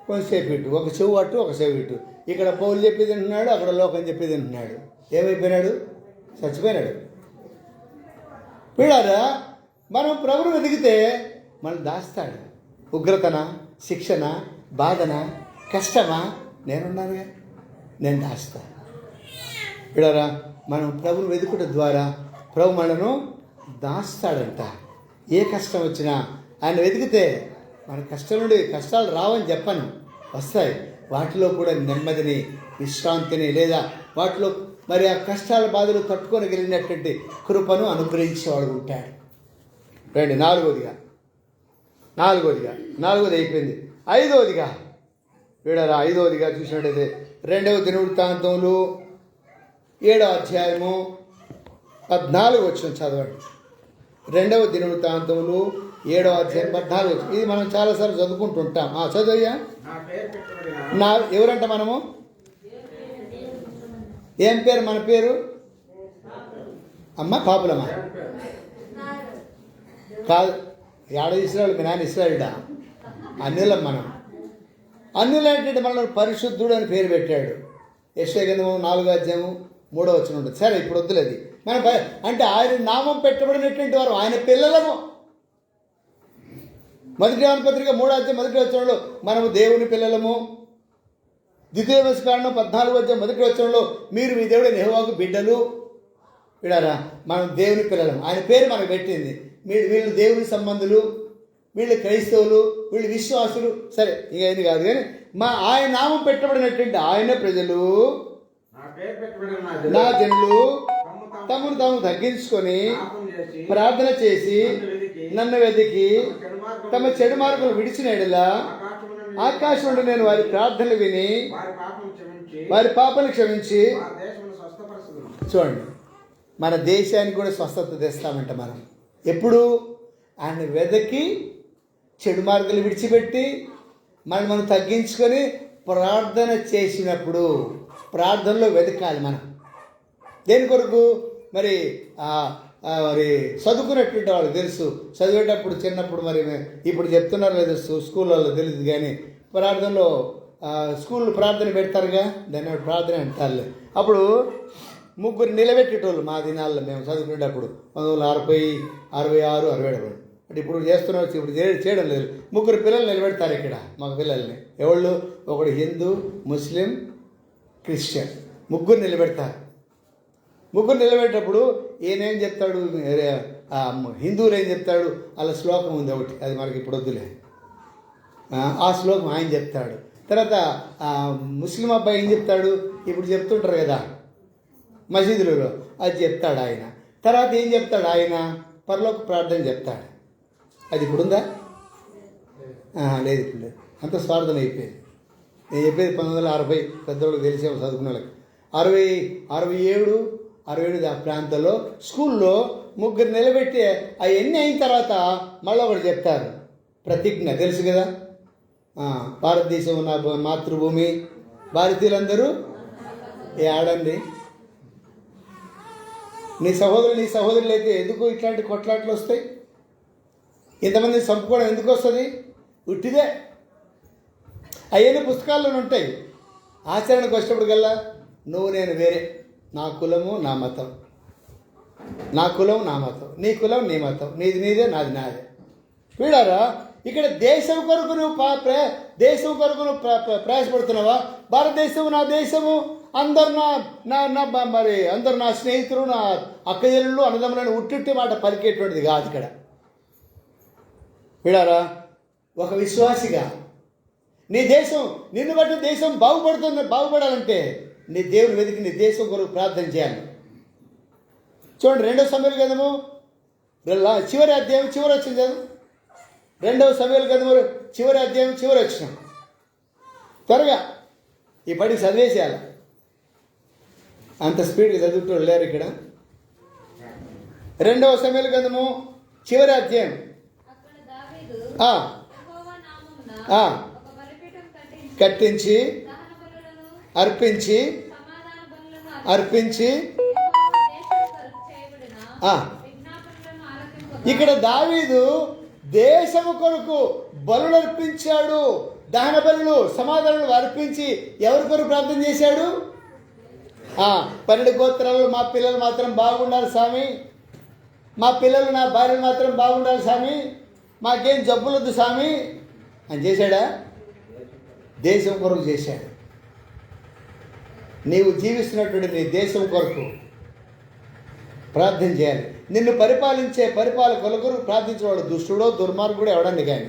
కొంతసేపు ఇటు, ఒక చెవు అటు ఒక చెవు ఇటు. ఇక్కడ పౌలు చెప్పేది వింటున్నాడు, అక్కడ లోకం చెప్పేది వింటున్నాడు. ఏమైపోయినాడు? చచ్చిపోయినాడు. వీడారా, మనం ప్రభువును వెతికితే మనం దాస్తాడు. ఉగ్రతన, శిక్షణ, బాధన, కష్టమా, నేనున్నానుగా, నేను దాస్తా. వీడారా, మనం ప్రభువును వెతుకుట ద్వారా ప్రభు మనను దాస్తాడంట. ఏ కష్టం వచ్చినా ఆయన వెతికితే మన కష్టం నుండి కష్టాలు రావని చెప్పను, వస్తాయి. వాటిలో కూడా నెమ్మదిని, విశ్రాంతిని, లేదా వాటిలో మరి ఆ కష్టాల బాధలు తట్టుకోగలిగినటువంటి కృపను అనుగ్రహించేవాడు ఉంటాడు. రండి, నాలుగోది అయిపోయింది. ఐదవదిగా వీడారా, ఐదవదిగా చూసినట్టయితే 2వ దినవృత్తాంతములు 7వ అధ్యాయము 14 వచనం చదవండి. 2వ దినవృత్తాంతములు 7వ అధ్యాయం 14 వచనం. ఇది మనం చాలాసార్లు చదువుకుంటుంటాం. చదువయ్యా. ఎవరంట మనము? ఏం పేరు మన పేరు? అమ్మ పాపులమ్మా కాదు. ఏడ ఇస్రాయల్, మీ నాన్న ఇస్రాయల్డా? అన్యులం మనం. అన్యులు ఏంటంటే మనల్ని పరిశుద్ధుడు అని పేరు పెట్టాడు. యెషయా గ్రంథము 4వ అధ్యాయము 3వ వచనం ఉంటుంది. సరే, ఇప్పుడు వద్దులేదు. మన అంటే ఆయన నామం పెట్టబడినటువంటి వారు, ఆయన పిల్లలము. మొదటి యోహాను పత్రిక 3వ అధ్యాయం 1వ వచనంలో మనము దేవుని పిల్లలము. ద్వితీయోపదేశకాండం 14వ అధ్యాయం 1వ వచనంలో మీరు మీ దేవుడైన యెహోవాకు బిడ్డలు. విడారా, మనం దేవుని పిల్లలం. ఆయన పేరు మనకు పెట్టింది. వీళ్ళు దేవుని సంబంధులు, వీళ్ళు క్రైస్తవులు, వీళ్ళు విశ్వాసులు. సరే, ఇక ఇది కాదు కానీ ఆయన నామం పెట్టబడినటువంటి ఆయన ప్రజలు, నా జనులు తమను తాము తగ్గించుకొని ప్రార్థన చేసి నన్ను వెతికి తమ చెడు మార్పులు విడిచిన ఎడల ఆకాశం నుండి నేను వారి ప్రార్థనలు విని వారి పాపలు క్షమించి. చూడండి, మన దేశానికి కూడా స్వస్థత తెస్తామంట మనం. ఎప్పుడు? ఆయన వెదకి చెడు మార్గాలు విడిచిపెట్టి మనం తగ్గించుకొని ప్రార్థన చేసినప్పుడు. ప్రార్థనలో వెతకాలి మనం. దేని కొరకు? మరి చదువుకున్నటువంటి వాళ్ళు తెలుసు, చదివేటప్పుడు చిన్నప్పుడు మరి ఇప్పుడు చెప్తున్నారు లేదు స్కూళ్ళల్లో తెలియదు కానీ ప్రార్థనలో స్కూల్లో ప్రార్థన పెడతారుగా, దాన్ని ప్రార్థన అంటారులే. అప్పుడు 3 నిలబెట్టేటోళ్ళు మా దినాల్లో మేము చదువుకునేటప్పుడు 1960, 66, 67. అంటే ఇప్పుడు చేస్తున్న ఇప్పుడు చేయడం లేదు. 3 పిల్లలు నిలబెడతారు ఇక్కడ మాకు పిల్లల్ని. ఎవళ్ళు? ఒకడు హిందూ, ముస్లిం, క్రిస్టియన్. 3 నిలబెడతారు. 3 నిలబెట్టేటప్పుడు ఈయనేం చెప్తాడు? హిందువులు ఏం చెప్తాడు? అలా శ్లోకం ఉంది ఒకటి, అది మనకి ఇప్పుడు వద్దులే. ఆ శ్లోకం ఆయన చెప్తాడు. తర్వాత ముస్లిం అబ్బాయి ఏం చెప్తాడు? ఇప్పుడు చెప్తుంటారు కదా మసీదులలో, అది చెప్తాడు ఆయన. తర్వాత ఏం చెప్తాడు ఆయన? పరలోక ప్రార్థన చెప్తాడు. అది ఇప్పుడుందా? లేదు, ఇప్పుడు లేదు. అంత స్వార్థం అయిపోయింది. నేను చెప్పేది 1960 పెద్దవాళ్ళకి తెలిసేమో చదువుకున్న వాళ్ళకి. 67 ఆ ప్రాంతంలో స్కూల్లో 3 నిలబెట్టి అవన్నీ అయిన తర్వాత మళ్ళీ ఒకటి చెప్తారు, ప్రతిజ్ఞ. తెలుసు కదా, భారతదేశం నా మాతృభూమి, భారతీయులందరూ ఆడండి. నీ సహోదరులు అయితే ఎందుకు ఇట్లాంటి కొట్లాట్లు వస్తాయి? ఇంతమంది చంపుకోవడం ఎందుకు వస్తుంది? ఉట్టిదే. అవన్నీ పుస్తకాల్లోనే ఉంటాయి. ఆచరణకు వచ్చేటప్పటికల్లా నువ్వు నేను వేరే, నా కులము నా మతం, నా కులం నా మతం, నీ కులం నీ మతం, నీది నీదే నాది నాదే. వీడారా ఇక్కడ దేశం కొరకు నువ్వు దేశం కొరకు నువ్వు ప్రయాసపడుతున్నావా? భారతదేశము నా దేశము, అందరు మరి అందరు నా స్నేహితులు, నా అక్కజల్లు, అన్నదమ్ములను ఉట్టి మాట పలికేటువంటిది కాదు ఇక్కడ. వీడారా ఒక విశ్వాసిగా నీ దేశం నిన్ను బట్టి దేశం బాగుపడాలంటే నీ దేవుని వెతికి నీ దేశం కొరకు ప్రార్థన చేయాలి. చూడండి 2 సమూయేలు గ్రంథము చివరి అధ్యాయం చివరి వచ్చింది కదా. 2 సమూయేలు గ్రంథము చివరి అధ్యాయం చివరి వచ్చినాం. త్వరగా ఈ పడి చదివేసేయాలి. అంత స్పీడ్గా చదువుతూ లేరు ఇక్కడ. 2 సమూయేలు గ్రంథము చివరి అధ్యాయం కట్టించి అర్పించి ఇక్కడ దావీదు దేశము కొరకు బలులు అర్పించాడు. దహన బలులు, సమాధానాలు అర్పించి ఎవరి కొరకు ప్రార్థన చేశాడు? 12 గోత్రాలు మా పిల్లలు మాత్రం బాగుండాలి స్వామి, మా పిల్లలు నా భార్యలు మాత్రం బాగుండాలి స్వామి, మాకేం జబ్బులొద్దు స్వామి అని చేశాడా? దేశం కొరకు చేశాడు. నీవు జీవిస్తున్నటువంటి నీ దేశం కొరకు ప్రార్థన చేయాలి. నిన్ను పరిపాలించే పరిపాలకుల కొరకు ప్రార్థించేవాడు దుష్టుడో దుర్మార్గుడో ఎవడండి కానీ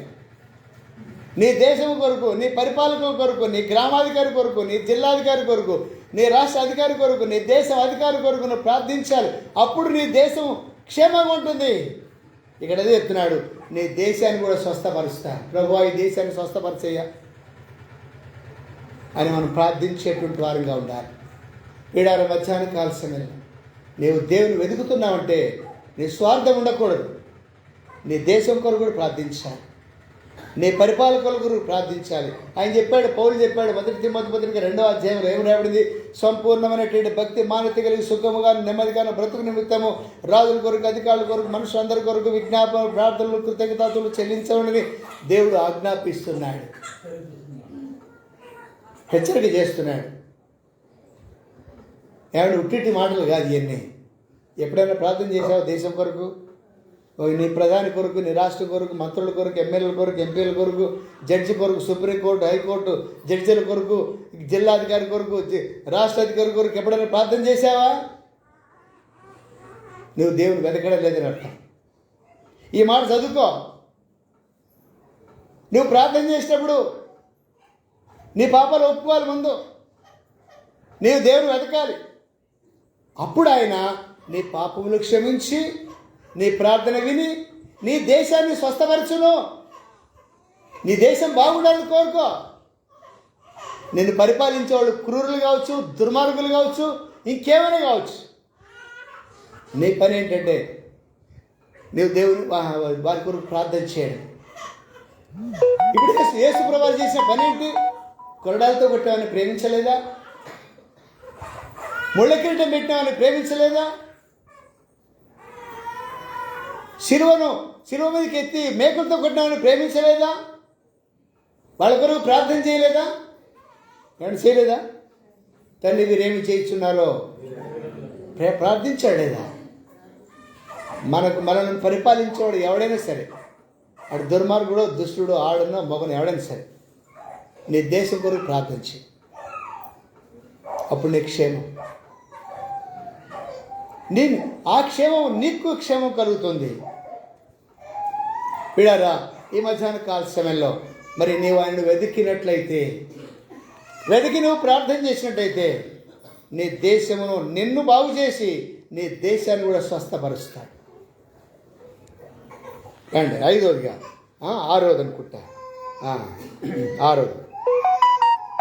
నీ దేశం కొరకు, నీ పరిపాలకుల కొరకు, నీ గ్రామాధికారి కొరకు, నీ జిల్లాధికారి కొరకు, నీ రాష్ట్ర అధికారి కొరకు, నీ దేశం అధికారి కొరకు నువ్వు ప్రార్థించాలి. అప్పుడు నీ దేశం క్షేమంగా ఉంటుంది. ఇక్కడ అదే చెప్తున్నాడు, నీ దేశాన్ని కూడా స్వస్థపరుస్తా ప్రభువా, ఈ దేశాన్ని స్వస్థపరిచేయ అని మనం ప్రార్థించేటువంటి వారంగా ఉండాలి. ఈడారు మధ్యాహ్న కాల సమయంలో నీవు దేవుని వెతుకుతున్నావంటే నీ స్వార్థం ఉండకూడదు. నీ దేశం కొరకు కూడా ప్రార్థించాలి, నీ పరిపాలకుల కొరకు ప్రార్థించాలి. ఆయన చెప్పాడు, పౌలు చెప్పాడు 1 తిమోతి పత్రిక 2వ అధ్యాయంలో ఏం రాబడింది? సంపూర్ణమైనటువంటి భక్తి మానత కలిగి సుఖముగాను నెమ్మదిగాను బ్రతుకు నిమిత్తము రాజుల కొరకు, అధికారుల కొరకు, మనుషులందరి కొరకు విజ్ఞాపన ప్రార్థనలు కృతజ్ఞతలు చెల్లించమని దేవుడు ఆజ్ఞాపిస్తున్నాడు, హెచ్చరిక చేస్తున్నాడు. ఏమైనా ఉట్టిటి మాటలు కాదు ఇవన్నీ. ఎప్పుడైనా ప్రార్థన చేసావు దేశం కొరకు? నీ ప్రధాని కొరకు, నీ రాష్ట్ర కొరకు, మంత్రుల కొరకు, ఎమ్మెల్యేల కొరకు, ఎంపీల కొరకు, జడ్జి కొరకు, సుప్రీంకోర్టు, హైకోర్టు జడ్జిల కొరకు, జిల్లాధికారి కొరకు, రాష్ట్ర అధికారి కొరకు ఎప్పుడైనా ప్రార్థన చేసావా? నువ్వు దేవుని వెతకడం లేదని అర్థం. ఈ మాట చదువుకో. నువ్వు ప్రార్థన చేసేటప్పుడు నీ పాపాలు ఒప్పుకోవాలి. ముందు నీవు దేవుని వెతకాలి. అప్పుడు ఆయన నీ పాపములు క్షమించి నీ ప్రార్థన విని నీ దేశాన్ని స్వస్థపరచును. నీ దేశం బాగుండాలని కోరుకో. నిన్ను పరిపాలించేవాళ్ళు క్రూరులు కావచ్చు, దుర్మార్గులు కావచ్చు, ఇంకేమైనా కావచ్చు. నీ పని ఏంటంటే నీవు దేవుని వారి కొరకు ప్రార్థన చేయడం. ఇప్పుడు యేసు ప్రభువు చేసిన పని ఏంటి? కొరడాలతో కొట్టామని ప్రేమించలేదా? ముళ్ళ కిరీటం పెట్టామని ప్రేమించలేదా? శిలువ మీదకి ఎత్తి మేకులతో కొట్టామని ప్రేమించలేదా? వాళ్ళ కొరకు ప్రార్థన చేయలేదా? ఏమన్నా చేయలేదా? తల్లి వీరేమి చేయించున్నారో ప్రార్థించాడు లేదా? మనల్ని పరిపాలించేవాడు ఎవడైనా సరే, ఆడు దుర్మార్గుడో దుష్టుడో ఆడనో మగనో ఎవడైనా సరే, నీ దేశం కొరకు ప్రార్థించి అప్పుడు నీ క్షేమం, ఆ క్షేమం నీకు క్షేమం కలుగుతుంది. పిడారా ఈ మధ్యాహ్న కాల సమయంలో మరి నీవు ఆయనను వెతికి నువ్వు ప్రార్థన చేసినట్టయితే నీ దేశమును నిన్ను బాగు చేసి నీ దేశాన్ని కూడా స్వస్థపరుస్తాడు. అండి 5వదిగా 6వది అనుకుంటా, 6వది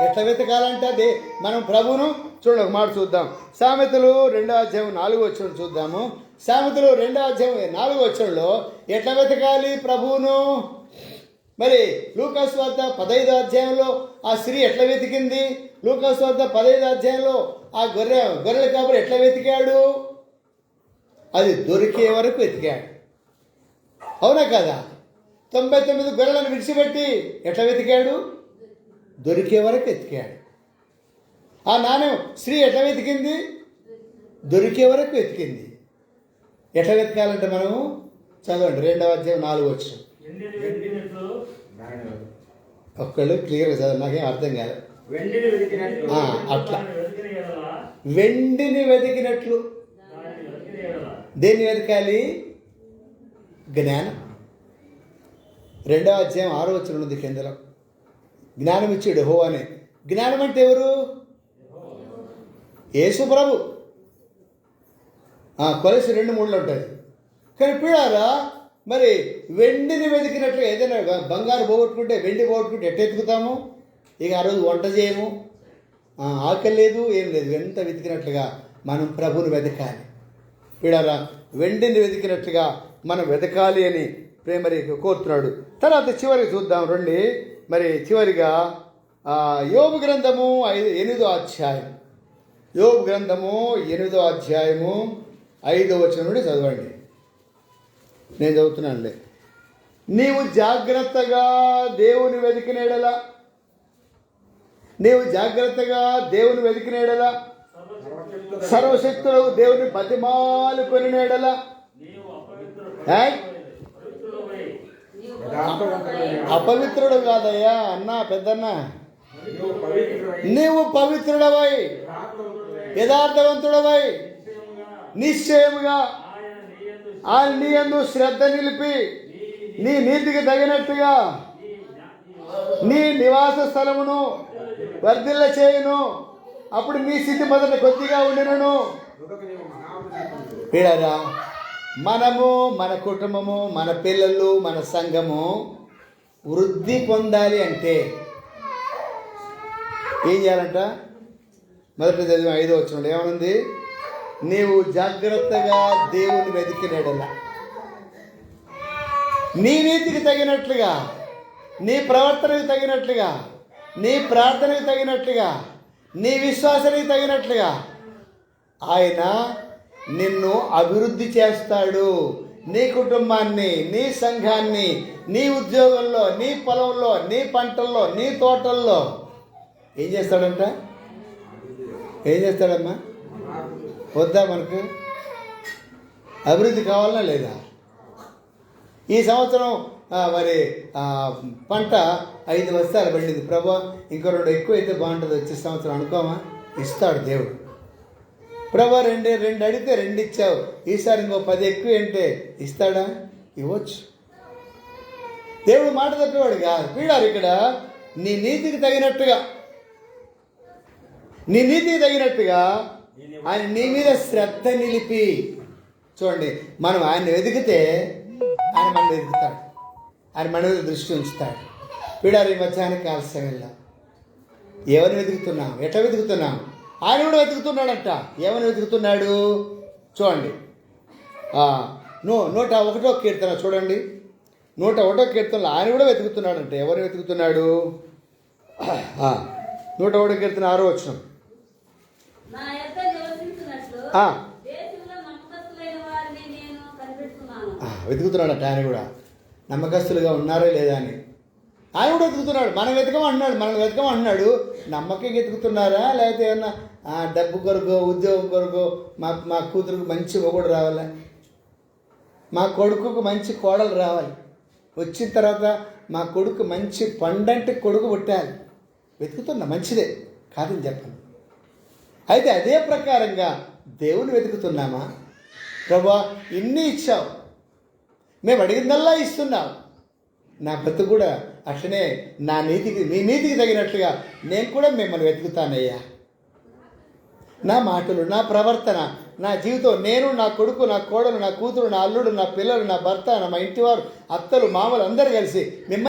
ఎట్లా వెతకాలంటే అదే మనం ప్రభువును చూడండి. ఒక మాట చూద్దాం. సామెతలు 2వ అధ్యాయం 4వ వచనం చూద్దాము. సామెతలు 2వ అధ్యాయం 4వ వచనంలో ఎట్లా వెతకాలి ప్రభువును? మరి లూకాసు వార్త 15వ అధ్యాయంలో ఆ స్త్రీ ఎట్లా వెతికింది? లూకాసు వార్త 15వ అధ్యాయంలో ఆ గొర్రెల కాపరి ఎట్లా వెతికాడు? అది దొరికే వరకు వెతికాడు. అవునా కదా? 99 గొర్రెలను విడిచిపెట్టి ఎట్లా వెతికాడు? దొరికే వరకు వెతికాడు. ఆ నాణ్యం స్త్రీ ఎట్లా వెతికింది? దొరికే వరకు వెతికింది. ఎట్లా వెతకాలంటే మనము చదవండి 2వ అధ్యాయం 4వ వచనం. ఒక్కళ్ళు క్లియర్గా చదవండి, నాకేం అర్థం కాదు. అట్లా వెండిని వెతికినట్లు. దేన్ని వెతకాలి? జ్ఞానం. 2వ అధ్యాయం 6వ వచనం ఉంది కిందలో. జ్ఞానం ఇచ్చాడు యెహోవానే. జ్ఞానం అంటే ఎవరు? యేసు ప్రభు. కొలసి 2:3 ఉంటుంది. కానీ పిల్లారా, మరి వెండిని వెతికినట్లుగా ఏదైనా బంగారు పోగొట్టుకుంటే వెండి పోగొట్టుకుంటే ఎట్ట ఎత్తుకుతాము? ఇక ఆ రోజు వంట చేయము, ఆకలి లేదు, ఏం లేదు. ఎంత వెతికినట్లుగా మనం ప్రభువుని వెతకాలి. పిల్లారా, వెండిని వెతికినట్లుగా మనం వెతకాలి అని ప్రేమరి కోరుతున్నాడు. తర్వాత చివరికి చూద్దాం రండి. మరి చివరిగా యోబు గ్రంథము 8వ అధ్యాయం. యోబు గ్రంథము 8వ అధ్యాయము 5వ వచనం నుండి చదవండి. నేను చదువుతున్నానులే. నీవు జాగ్రత్తగా దేవుని వెతికినేడలా, నీవు జాగ్రత్తగా దేవుని వెతికినేడలా, సర్వశక్తుడు దేవుని బతిమాలు కొనినేడలా, అపవిత్రుడు కాదయ్యా అన్నా, పెద్దన్నా, నీవు పవిత్రుడవై యథార్థవంతుడవై నిశ్చయముగా ఆయన నీ యందు శ్రద్ధ నిలిపి నీ నీతికి తగినట్టుగా నీ నివాస స్థలమును వర్ధిల్ల చేయును. అప్పుడు నీ స్థితి మొదట కొద్దిగా ఉండినను. పిల్లరా, మనము, మన కుటుంబము, మన పిల్లలు, మన సంఘము వృద్ధి పొందాలి అంటే ఏం చేయాలంట? మొదటి చదివిన 5వ వచనంలో ఏమనుంది? నీవు జాగ్రత్తగా దేవుని వెతికినడలా, నీ నీతికి తగినట్లుగా, నీ ప్రవర్తనకు తగినట్లుగా, నీ ప్రార్థనకు తగినట్లుగా, నీ విశ్వాసానికి తగినట్లుగా ఆయన నిన్ను అభివృద్ధి చేస్తాడు. నీ కుటుంబాన్ని, నీ సంఘాన్ని, నీ ఉద్యోగంలో, నీ పొలంలో, నీ పంటల్లో, నీ తోటల్లో ఏం చేస్తాడంట? ఏం చేస్తాడమ్మా? వద్దా? మనకు అభివృద్ధి కావాలన్నా లేదా? ఈ సంవత్సరం మరి పంట 5 బస్తాలు పండింది. ప్రభా, ఇంకో 2 ఎక్కువ అయితే బాగుంటుంది వచ్చే సంవత్సరం అనుకోమా? ఇస్తాడు దేవుడు. ప్రభా, 2 అడిగితే 2 ఇచ్చావు, ఈసారి ఇంకో 10 ఎక్కువ అంటే ఇస్తాడా? ఇవ్వచ్చు. దేవుడు మాట తప్పేవాడు కాదు. వీడారు ఇక్కడ నీ నీతికి తగినట్టుగా, నీ నీతికి తగినట్టుగా ఆయన నీ మీద శ్రద్ధ నిలిపి. చూడండి, మనం ఆయన్ని వెతికితే ఆయన మన వెతుకుతాడు, ఆయన మన మీద దృష్టి ఉంచుతాడు. పీడారు ఈ మధ్యాహ్నానికి ఆలస్యం వెళ్ళాం. ఎవరిని వెతుకుతున్నాం? ఎట్లా వెతుకుతున్నాం? ఆయన కూడా వెతుకుతున్నాడంట. ఎవరిని వెతుకుతున్నాడు? చూడండి, 101వ కీర్తన చూడండి. 101వ కీర్తనలో ఆయన కూడా వెతుకుతున్నాడంట. ఎవరిని వెతుకుతున్నాడు? 101వ కీర్తన 6వ వచనం. వెతుకుతున్నాడట ఆయన కూడా. నమ్మకస్తులుగా ఉన్నారా లేదా అని ఆయన కూడా వెతుకుతున్నాడు. మనం వెతకమంటున్నాడు, మనల్ని వెతకమంటున్నాడు. నమ్మకంగా వెతుకుతున్నారా? లేకపోతే ఏమన్నా డబ్బు కొరకు, ఉద్యోగం కొరకు, మా కూతురుకు మంచి మొగుడు రావాలి, మా కొడుకుకు మంచి కోడలు రావాలి, వచ్చిన తర్వాత మా కొడుకు మంచి పండంటి కొడుకు పుట్టాలి. వెతుకుతున్నా, మంచిదే కాదని చెప్పను. అయితే అదే ప్రకారంగా దేవుని వెతుకుతున్నామా? ప్రభా, ఇన్ని ఇచ్చావు, మేము అడిగిందల్లా ఇస్తున్నావు, నా బ్రతుకు కూడా అట్లనే నా నీతికి, నీ నీతికి తగినట్లుగా నేను కూడా మిమ్మల్ని వెతుకుతానయ్యా. నా మాటలు, నా ప్రవర్తన, నా జీవితం, నేను, నా కొడుకు, నా కోడలు, నా కూతురు, నా అల్లుడు, నా పిల్లలు, నా భర్త, మా ఇంటివారు, అత్తలు, మామలు అందరూ కలిసి మిమ్మల్ని